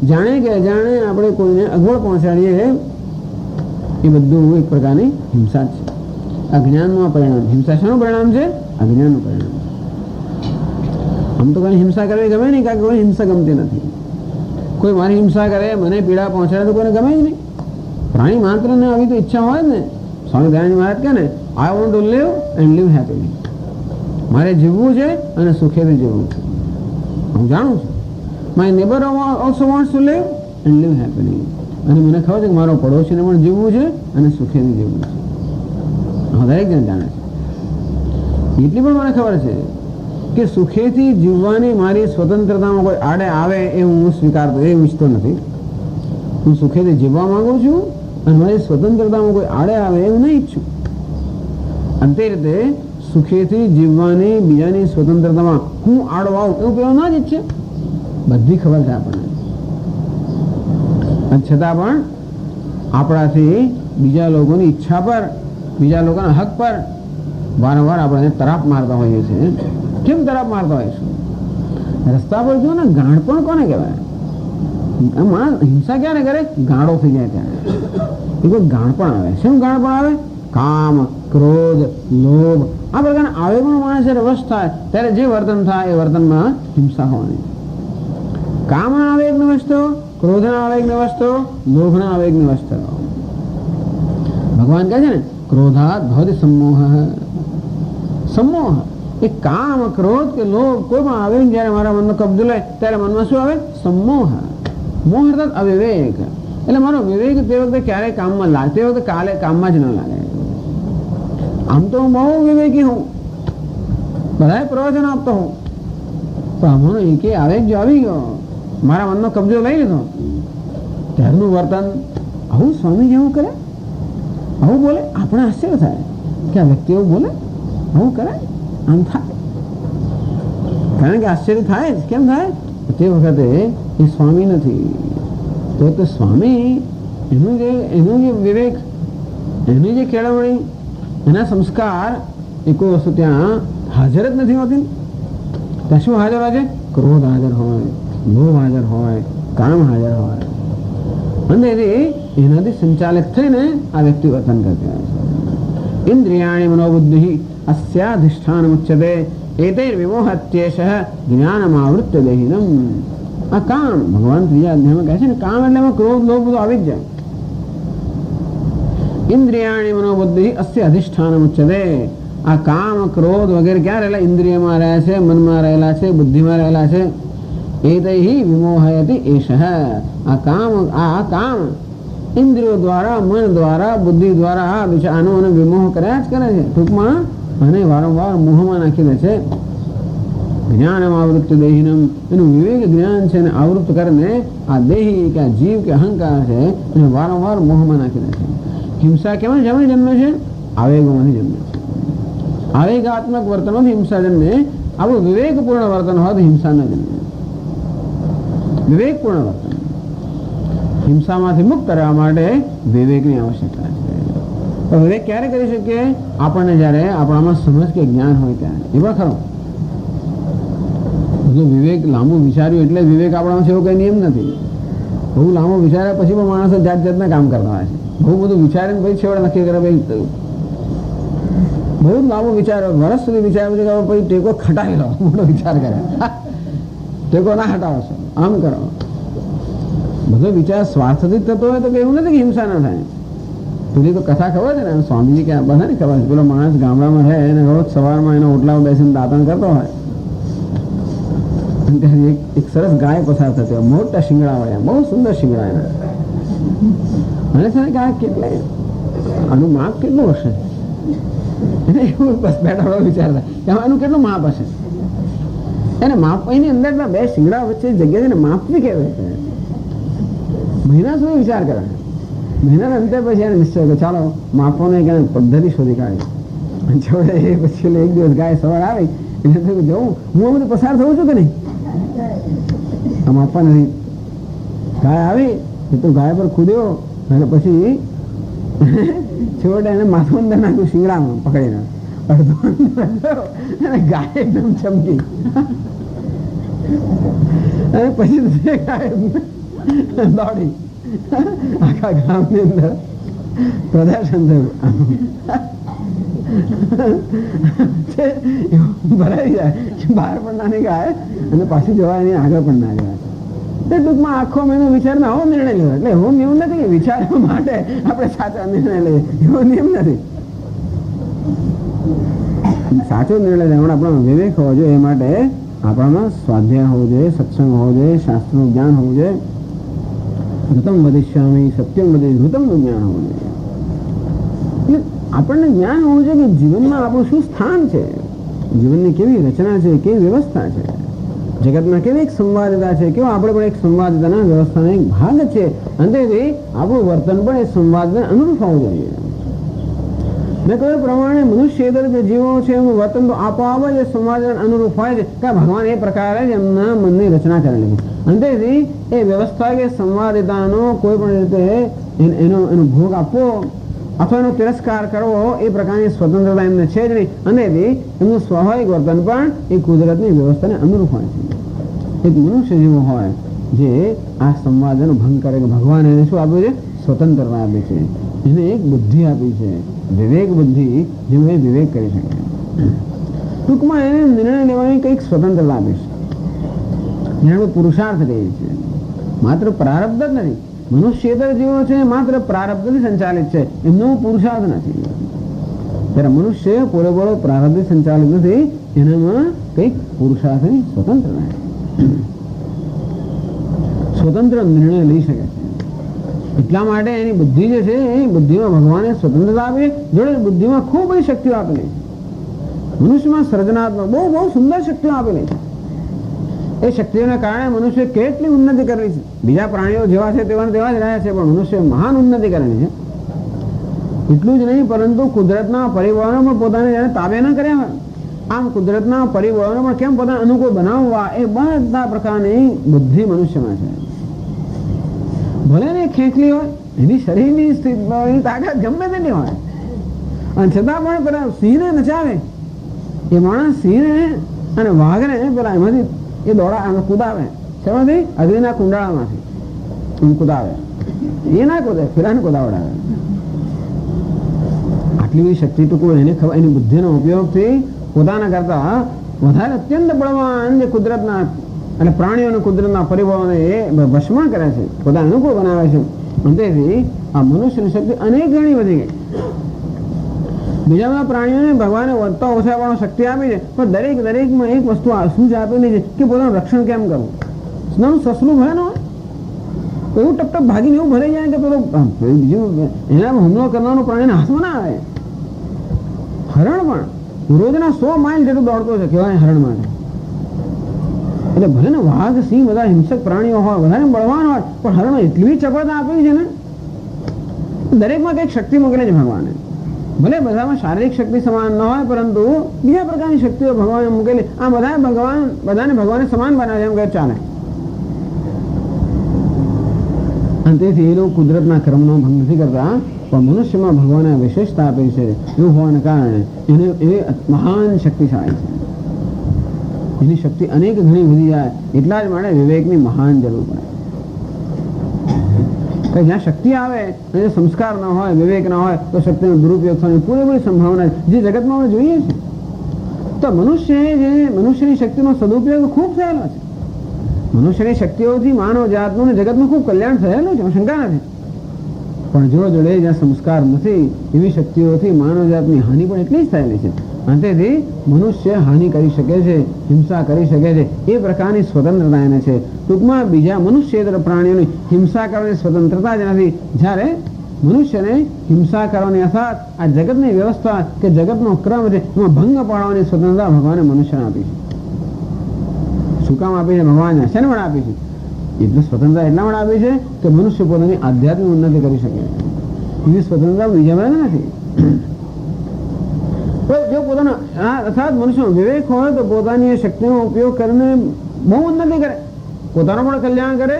જાણે કે અજાણે આપણે કોઈને અગવડ પહોંચાડીએ, એ બધું એક પ્રકારની હિંસા છે. અજ્ઞાનનું આ પરિણામ. હિંસા શાનું પરિણામ છે? અજ્ઞાનનું પરિણામ. આમ તો કોઈ હિંસા કરવી ગમે નહીં, કારણ કે કોઈ હિંસા ગમતી નથી. કોઈ મારી હિંસા કરે, મને પીડા પહોંચાડે તો કોઈને ગમે જ નહીં. પ્રાણી માત્ર ને આવી તો ઈચ્છા હોય ને. સ્વામી દયાનંદ મહારાજ કહે ને, I want to live and live happily. મારે જીવવું છે અને સુખેથી જીવવું છે. હું જાણું છું my neighbour also wants to live and live happily. અને મને ખબર છે કે મારો પડોશીને પણ જીવવું છે અને સુખેથી જીવવું છે. દરેક જણ જાણે છે. એટલી પણ મને ખબર છે કે સુખેથી જીવવાની મારી સ્વતંત્રતામાં કોઈ આડે આવે એ હું સ્વીકારતો, એ ઈચ્છતો નથી. હું સુખેથી જીવવા માંગુ છું અને મારી સ્વતંત્રતામાં કોઈ આડે આવે એવું નહીં ઈચ્છું. અને તે રીતે સુખેથી જીવવાની બીજાની સ્વતંત્રતામાં હું આડો આવું એવું પેલો ના જ ઈચ્છે. બધી ખબર છે આપણને. અને છતાં પણ આપણાથી બીજા લોકોની ઈચ્છા પર, બીજા લોકોના હક પર વારંવાર આપણે તરાપ મારતા હોઈએ છીએ. કેમ તરાપ મારતા હોય છે? રસ્તા પર જો ને ગાંડપણ કોને કહેવાય? માણસ હિંસા ક્યારે કરે? ગાંડો થઈ જાય ત્યારે એ કોઈ ગાંડપણ આવે. શું ગાંડપણ આવે? કામ, ક્રોધ, લોભ, આ પ્રકારના આવેગનો માણસ જ્યારે વશ થાય ત્યારે જે વર્તન થાય એ વર્તનમાં હિંસા હોવાની. કામના આવેગને વશ થયો, ક્રોધના આવેગને વશ થયો, લોભના આવેગને વશ થયો. ભગવાન કહે છે ને, ક્રોધાત ભવતિ સમોહ. સમોહ એ કામ, ક્રોધ કે લોભ કોઈ પણ આવે જયારે મારા મનનો કબજો લે ત્યારે મનમાં શું આવે? સમોહ. મોહ અર્થાત અવિવેક. એટલે મારો વિવેક તે વખતે ક્યારેય કામમાં લાગે, તે વખતે કાલે કામમાં જ ન લાગે. આમ તો હું બહુ વિવેકી હું, બધાએ પ્રવચન આપતો હું, પણ આમાંનો એકે આવેગ જો આવી ગયો, મારા મનનો કબજો લઈ લીધો, ત્યારનું વર્તન આવું સ્વામી જેવું કરે, આવું બોલે. આપણે આશ્ચર્ય થાય કે આ વ્યક્તિ એવું બોલે, આવું કરે, આમ થાય. કારણ કે આશ્ચર્ય થાય જ. કેમ થાય? તે વખતે એ સ્વામી નથી. તો સ્વામી એનું જે વિવેક, એની જે કેળવણી, એના સંસ્કાર, એ કોઈ વસ્તુ ત્યાં હાજર જ નથી હોતી. ત્યાં શું હાજર હોય છે? ક્રોધ હાજર હોય, લોભ હાજર હોય, કામ હાજર હોય, અને એનાથી સંચાલિત થઈને આ વ્યક્તિ વર્તન કરતી હોય છે. ઇન્દ્રિયાણી મનોબુદ્ધિ અસ્યાધિષ્ઠાન મુચ્યતે એતૈર વિમોહત્યેષ જ્ઞાનમાવૃત્ય દેહિનમ. આ કામ ભગવાન ત્રીજા અધ્યાયમાં કહે છે ને, કામ એટલે એમાં ક્રોધ લોભ બધું આવી જ જાય. ઇન્દ્રિયાણી મનોબુદ્ધિ અસ્ય અધિષ્ઠાન મુચ્યતે. આ કામ ક્રોધ વગેરે ક્યાં રહેલા? ઇન્દ્રિયમાં રહ્યા છે, મનમાં રહેલા છે, બુદ્ધિમાં રહેલા છે. એતૈ વિમોહયતિ એષ. આ કામ ઇન્દ્રિયો દ્વારા, મન દ્વારા, બુદ્ધિ દ્વારા આનો અને વિમોહ કર્યા જ કરે છે. ટૂંકમાં અને વારંવાર મોહમાં નાખી દે છે. જ્ઞાનમ આવૃત્ય દેહિનમ. એનું વિવેક જ્ઞાન છે ને આવૃત્ત કરીને આ દેહી કે આ જીવ કે અહંકાર છે એને વારંવાર મોહમાં નાખી દે છે. હિંસા કેમાંથી જન્મે છે? આવેગોમાંથી જન્મે છે. આવેગાત્મક વર્તનમાંથી હિંસા જન્મે. આપણું વિવેકપૂર્ણ વર્તન હોય તો હિંસા ન જન્મે. વિવેકપૂર્ણ વર્તન. હિંસામાંથી મુક્ત રહેવા માટે વિવેકની આવશ્યકતા છે. તો વિવેક ક્યારે કરી શકીએ? આપણને જ્યારે આપણામાં સમજ કે જ્ઞાન હોય ત્યારે. એવા ખરો બધું વિવેક લાંબુ વિચાર્યું એટલે વિવેક આપણામાં છે એવો કઈ નિયમ નથી. બહુ લાંબુ વિચાર્યા પછી પણ માણસો જાત જાતના કામ કરતા હોય છે. બહુ બધું વિચારીને પછી છેવટે નક્કી કરે ભાઈ બહુ લાંબો વિચાર્યો, વર્ષ સુધી વિચાર્યો પછી ટેકો ખટાવી લો, મોટો વિચાર કરે, ટેકો ના હટાવો છો, આમ કરો. બધો વિચાર સ્વાર્થથી થતો હોય તો એવું નથી કે હિંસા ના થાય. પેલી તો કથા ખબર છે ને, સ્વામીજી કે બધા ને ખબર છે, પેલો માણસ ગામડામાં રહે અને રોજ સવારમાં એના ઓટલામાં બેસીને દાંતણ કરતો હોય. એક સરસ ગાય પસાર થતી હોય, મોટા શિંગડા વાળા, બહુ સુંદર શિંગડા એના. અને છે કે આ કેટલે આનું માપ કેટલું હશે? એવું બસ બેઠા વિચારતા કે આનું કેટલું માપ હશે? એને માપ એની અંદર બે શિંગડા વચ્ચે જગ્યા છે ને માપવી કેવી છે? મહિના સુધી વિચાર કરે. મહિનાના અંતે પછી એને નિશ્ચય કે ચાલો માપવાનો એક પદ્ધતિ શોધી કાઢી. છોડે એ પછી એક દિવસ ગાય સવાર આવી એટલે જવું હું આ બધું પસાર થવું છું કે નહીં? આમ આપવા નથી. ગાય આવી એ તો ગાય પર કૂદ્યો અને પછી છોડે એને માથું અંદર નાખ્યું શિંગડામાં પકડીને, અડધો અને ગાય એકદમ ચમકી. અને પછી ગાય દોડી આખા ગામની અંદર પ્રદર્શન થયું. ભરાઈ જાય બહાર પણ ના નીકળાય અને પાછી જવાય નહીં, આગળ પણ ના જવાય. ટૂંકમાં આખો મહિનો વિચારમાં આવો નિર્ણય લેવો. એટલે એવો નિયમ નથી કે વિચારવા માટે આપણે સાચા નિર્ણય લઈએ, એવો નિયમ નથી. સાચો નિર્ણય લેવાનો આપણો વિવેક હોવો જોઈએ. એ માટે આપણામાં સ્વાધ્યાય હોવો જોઈએ, સત્સંગ હોવો જોઈએ, શાસ્ત્રનું જ્ઞાન હોવું જોઈએ. ઋતમ વધિષ્યામી સત્યમ વધિ ઋતમનું જ્ઞાન હોવું જોઈએ. એટલે આપણને જ્ઞાન હોવું જોઈએ કે જીવનમાં આપણું શું સ્થાન છે, જીવનની કેવી રચના છે, કેવી વ્યવસ્થા છે, જગતમાં કેવી એક સંવાદિતા છે, કેવો આપણે પણ એક સંવાદિતાના વ્યવસ્થાનો એક ભાગ છે. અને આપણું વર્તન પણ એ સંવાદને અનુરૂપ હોવું જોઈએ. મેં કહ્યું પ્રમાણે મનુષ્યેતર જે જીવો છે એનું વર્તન તો આપોઆપ જ સંવાદને અનુરૂપ હોય છે, કે ભગવાન એ પ્રકારે જ એમના મનની રચના કરેલી છે. અને એ વ્યવસ્થા કે સંવાદિતાનો કોઈ પણ રીતે એનો ભોગ આપવો અથવા એનો તિરસ્કાર કરવો એ પ્રકારની સ્વતંત્રતા એમને છે જ નહીં. અને એમનું સ્વાભાવિક વર્તન પણ એ કુદરતની વ્યવસ્થાને અનુરૂપ હોય છે. એક મનુષ્ય જેવો હોય જે આ સંવાદનો ભંગ કરે, કે ભગવાન એને શું આપ્યું છે? સ્વતંત્રતા આપી છે. એને એક બુદ્ધિ આપી છે, વિવેક બુદ્ધિ, જેમાં એ વિવેક કરી શકે. ટૂંકમાં એને નિર્ણય લેવાની કંઈક સ્વતંત્રતા આપી છે. જેને પુરુષાર્થ કહીએ છીએ. માત્ર પ્રારબ્ધ જ નથી. મનુષ્યેતર જીવો છે માત્ર પ્રારબ્ધથી સંચાલિત છે, એમનો પુરુષાર્થ નથી. ત્યારે મનુષ્ય પૂરેપૂરો પ્રારબ્ધથી સંચાલિત નથી, એનામાં કંઈક પુરુષાર્થની સ્વતંત્રતા, સ્વતંત્ર નિર્ણય લઈ શકે છે. એટલા માટે એની બુદ્ધિ જે છે એ બુદ્ધિમાં ભગવાને સ્વતંત્રતા આપી, જોડે બુદ્ધિમાં ખૂબ બધી શક્તિઓ આપેલી. મનુષ્યમાં સર્જનાત્મક બહુ બહુ સુંદર શક્તિઓ આપેલી છે. એ શક્તિઓના કારણે મનુષ્ય કેટલી ઉન્નતિ કરેલી છે. બીજા પ્રાણીઓ જેવા છે તેવા જ રહ્યા છે, પણ મનુષ્ય મહાન ઉન્નતિ કરેલી છે. એટલું જ નહીં, પરંતુ કુદરતના પરિબળોને પણ પોતાને જાણે તાબે ન કર્યા હોય. આમ કુદરતના પરિબળોને પણ કેમ પોતાના અનુકૂળ બનાવવા, એ બધા પ્રકારની બુદ્ધિ મનુષ્યમાં છે. ભલે ને ખેંચલી હોય, એની શરીરની તાકાત ગમે તેની હોય, અને છતાં પણ પેલા સિંહને નચાવે. એ માણસ સિંહને અને વાઘને પેલા એમાંથી એ દોડા કુદાવે, શેમાંથી? અગ્નિના કુંડાળામાંથી કુદાવે. એ ના કુદે, પેલાને કુદાવડાવે. આટલી બધી શક્તિ તો કોઈ એને ખબર, એની બુદ્ધિનો ઉપયોગથી પોતાના કરતા વધારે અત્યંત બળવાન જે કુદરતના અને પ્રાણીઓને કુદરતના પરિબળોને એ ભસ્મણ કરે છે, પોતાને અનુકૂળ બનાવે છે. અને તેથી આ મનુષ્યની શક્તિ અનેક ગણી વધી ગઈ. બીજા બધા પ્રાણીઓને ભગવાને વધતા ઓછા પણ શક્તિ આપી છે, પણ દરેકમાં એક વસ્તુ શું જ આપેલી છે કે પોતાનું રક્ષણ કેમ કરવું. નાનું સસલું ભલે ન હોય, એવું ટપટપ ભાગીને એવું ભરાઈ જાય કે પેલો બીજું એના હુમલો કરવાનું પ્રાણીના હાથમાં ના આવે. હરણ પણ રોજના 100 માઇલ જેટલું દોડતો છે, કહેવાય હરણ માટે. એટલે ભલે ને વાઘ, સિંહ બધા હિંસક પ્રાણીઓ હોય, વધારે બળવાન હોય, પણ હરણ એટલી ચપળતા આપી છે ને, દરેકમાં કંઈક શક્તિ મોકલે છે ભગવાને. ભલે બધામાં શારીરિક શક્તિ સમાન ન હોય, પરંતુ બીજા પ્રકારની શક્તિઓ ભગવાને મૂકેલી. આ બધાને ભગવાને સમાન બનાવે એમ કહે ચાલે. અને તેથી એ લોકો કુદરતના ક્રમનો ભંગ નથી કરતા, પણ મનુષ્યમાં ભગવાને વિશેષતા આપી છે. એવું હોવાને કારણે એને એ મહાન શક્તિશાળી છે. એની શક્તિ અનેક ઘણી વધી જાય. એટલા જ માટે વિવેકની મહાન જરૂર પડે. કે જ્યાં શક્તિ આવે અને સંસ્કાર ન હોય, વિવેક ન હોય, તો શક્તિનો દુરુપયોગ થવાની પૂરેપૂરી સંભાવના જે જગતમાં આપણે જોઈએ છે. તો મનુષ્યની શક્તિનો સદુપયોગ ખૂબ થયેલો છે. મનુષ્યની શક્તિઓથી માનવ જાતનું જગતનું ખૂબ કલ્યાણ થયેલું છે, શંકા નથી. પણ જો જોડે જ્યાં સંસ્કાર નથી, એવી શક્તિઓથી માનવ જાતની હાનિ પણ એટલી જ થયેલી છે. અને તેથી મનુષ્ય હાનિ કરી શકે છે, હિંસા કરી શકે છે, એ પ્રકારની સ્વતંત્રતા એને છે. ટૂંકમાં બીજા મનુષ્યેતર પ્રાણીઓની હિંસા કરવાની સ્વતંત્રતા જ નથી. જ્યારે મનુષ્યને હિંસા કરવાની અર્થાત આ જગતની વ્યવસ્થા કે જગતનો ક્રમ છે, એમાં ભંગ પાડવાની સ્વતંત્રતા ભગવાને મનુષ્યને આપી છે. શું કામ આપી છે ભગવાને? શેને પણ આપી છે? એટલે સ્વતંત્રતા એટલા માટે આપી છે કે મનુષ્ય પોતાની આધ્યાત્મિક ઉન્નતિ કરી શકે. એવી સ્વતંત્રતા બીજા બધા નથી. જો પોતાનો અર્થાત મનુષ્યનો વિવેક હોય તો પોતાની શક્તિનો ઉપયોગ કરીને બહુ ઉન્નતિ કરે, પોતાનું પણ કલ્યાણ કરે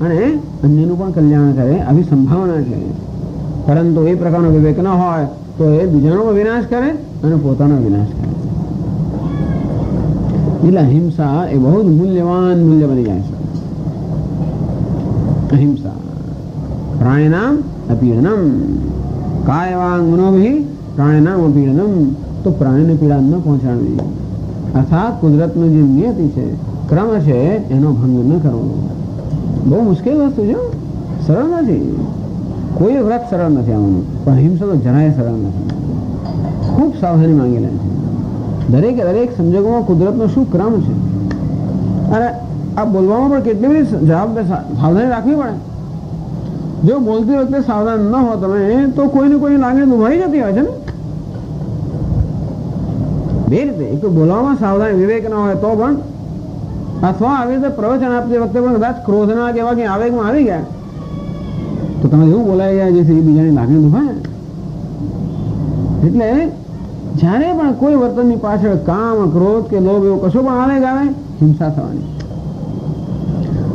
અને અન્યનું પણ કલ્યાણ કરે, આવી સંભાવના છે. પરંતુ એ પ્રકારનો વિવેક ન હોય તો એ બીજાનો વિનાશ કરે અને પોતાનો વિનાશ કરે. એટલે અહિંસા એ બહુ જ મૂલ્ય બની જાય છે. અહિંસા પ્રાણીનામ અપીડનમ, કાય વાંગ મનોભી પ્રાણીનામ અપીડનમ. તો પ્રાણીને પીડા ન પહોંચાડવી, અર્થાત કુદરતનો જે નિયતિ છે, ક્રમ છે, એનો ભંગ ન કરવો. બહુ મુશ્કેલ વસ્તુ છે, સરળ નથી. કોઈ વ્રત સરળ નથી આવાનું, પણ અહિંસા તો જરાય સરળ નથી. ખૂબ સાવધાની માંગેલા છે. દરેક સંજોગોમાં કુદરતનો શું ક્રમ છે. અને આ બોલવામાં પણ કેટલી બધી સાવધાની રાખવી પડે. જો બોલતી વખતે સાવધાન ન હો તમે, તો કોઈને કોઈ લાગણી દુભાઈ જતી હોય છે ને. બે રીતે, એક તો બોલવામાં સાવધાની, વિવેક ન હોય તો પણ, અથવા આવી રીતે પ્રવચન આપતી વખતે પણ કદાચ ક્રોધના કે એવા કે આવેગમાં આવી ગયા તો તમે એવું બોલાઈ ગયા જેથી બીજાની લાગણી દુભાય. એટલે જ્યારે પણ કોઈ વર્તનની પાછળ કામ, ક્રોધ કે લોભ એવો કશો પણ આવેગ આવે, હિંસા થવાની.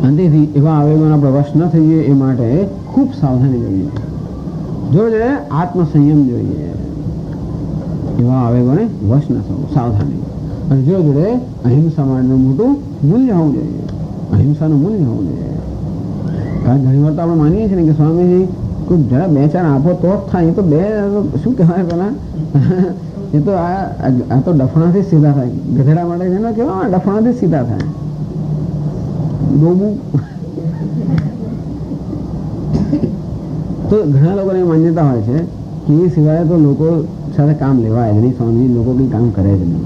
અને તેથી એવા આવેગોના આપણે વશ ન થઈએ એ માટે ખૂબ સાવધાની જોઈએ. જોઈએ આત્મસંયમ જોઈએ. એવા આવેગોને વશ ન થવું, સાવધાની. અને જોડે અહિંસા માટેનું મોટું મૂલ્ય હોવું જોઈએ. અહિંસાનું મૂલ્ય હોવું જોઈએ. કારણ ઘણી વાર તો આપણે માનીએ છીએ ને કે સ્વામીજી કોઈ જરા 2-4 આપો તો જ થાય. એ તો શું કહેવાય પેલા, એ તો આ તો ડફણાથી સીધા થાય. ગધેડા માટે છે ને કેવા ડફણાથી સીધા થાય. ડોબું તો ઘણા લોકોને માન્યતા હોય છે કે એ સિવાય તો લોકો સાથે કામ લેવાય જ નહીં. સ્વામીજી લોકો કંઈ કામ કરે જ નહીં.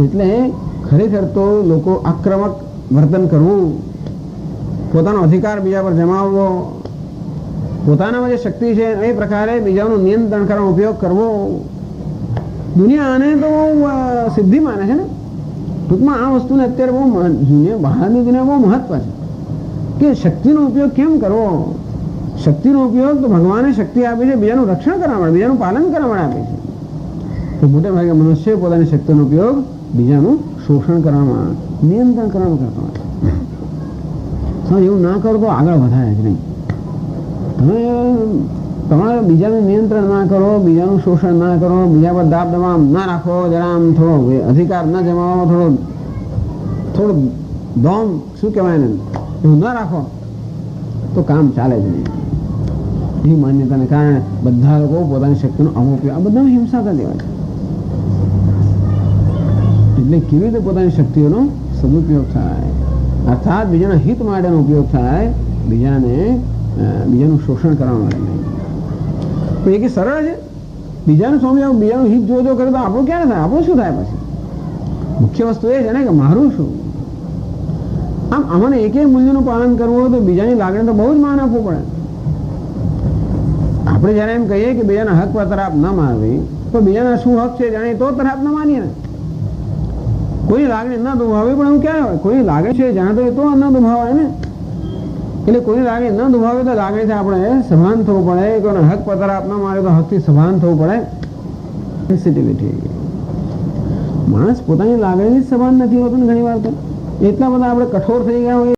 એટલે ખરેખર તો લોકો આક્રમક વર્તન કરવું, પોતાનો અધિકાર બીજા પર જમાવવો, પોતાનામાં જે શક્તિ છે એ પ્રકારે બીજાનું નિયંત્રણ કરવાનો ઉપયોગ કરવો, દુનિયા આને તો બહુ સિદ્ધિ માને છે ને. ટૂંકમાં આ વસ્તુને અત્યારે બહુ બહારની દુનિયા બહુ મહત્વ છે કે શક્તિનો ઉપયોગ કેમ કરવો. શક્તિનો ઉપયોગ તો ભગવાને શક્તિ આપી છે બીજાનું રક્ષણ કરવા માટે, બીજાનું પાલન કરવા માટે આપી છે. તો મોટે ભાગે મનુષ્ય પોતાની શક્તિનો ઉપયોગ બીજાનું શોષણ કરવામાં, નિયંત્રણ કરવામાં કરતો હોય. એવું ના કરો તો આગળ વધારે જ નહીં. તમારે બીજાનું નિયંત્રણ ના કરો, બીજાનું શોષણ ના કરો, બીજા પર દાબ દબાવ ના રાખો, જરા આમ થોડો અધિકાર ના જમાવો, થોડું દોમ શું કહેવાય ને એવું ના રાખો તો કામ ચાલે જ નહીં. એ માન્યતાને કારણે બધા લોકો પોતાની શક્તિનો અપયોગ, આ બધાને હિંસા કરી દેવાય છે. એટલે કેવી રીતે પોતાની શક્તિઓનો સદુપયોગ થાય, અર્થાત બીજાના હિત માટેનો ઉપયોગ થાય, બીજાનું શોષણ કરવા માટે નહીં. તો એ કે સરળ છે. બીજાનું સ્વામી બીજાનું હિત જો કરે તો આપણું ક્યારે થાય, આપણું શું થાય? પછી મુખ્ય વસ્તુ એ છે ને કે મારું શું. આમ અમને એક મૂલ્યનું પાલન કરવું હોય તો બીજાની લાગણી તો બહુ જ માન આપવું પડે. આપણે જયારે એમ કહીએ કે બીજાના હક પર તરાપ ન મારવી, તો બીજાના શું હક છે જાણે તો તરાપ ન માનીએ ને. કોઈ લાગણી ન દુભાવે પણ એવું ક્યારે હોય? કોઈ લાગણી છે જાણતો તો ન દુભાવાય ને. એટલે કોઈ લાગણી ન દુભાવે તો લાગણીથી આપણે સભાન થવું પડે. કોઈના હક પર તરાપ ન મારે તો હકથી સભાન થવું પડે. સેન્સિટિવિટી. માણસ પોતાની લાગણીથી સભાન નથી હોતું ને ઘણી વાર. તો એટલા બધા આપણે કઠોર થઈ ગયા હોય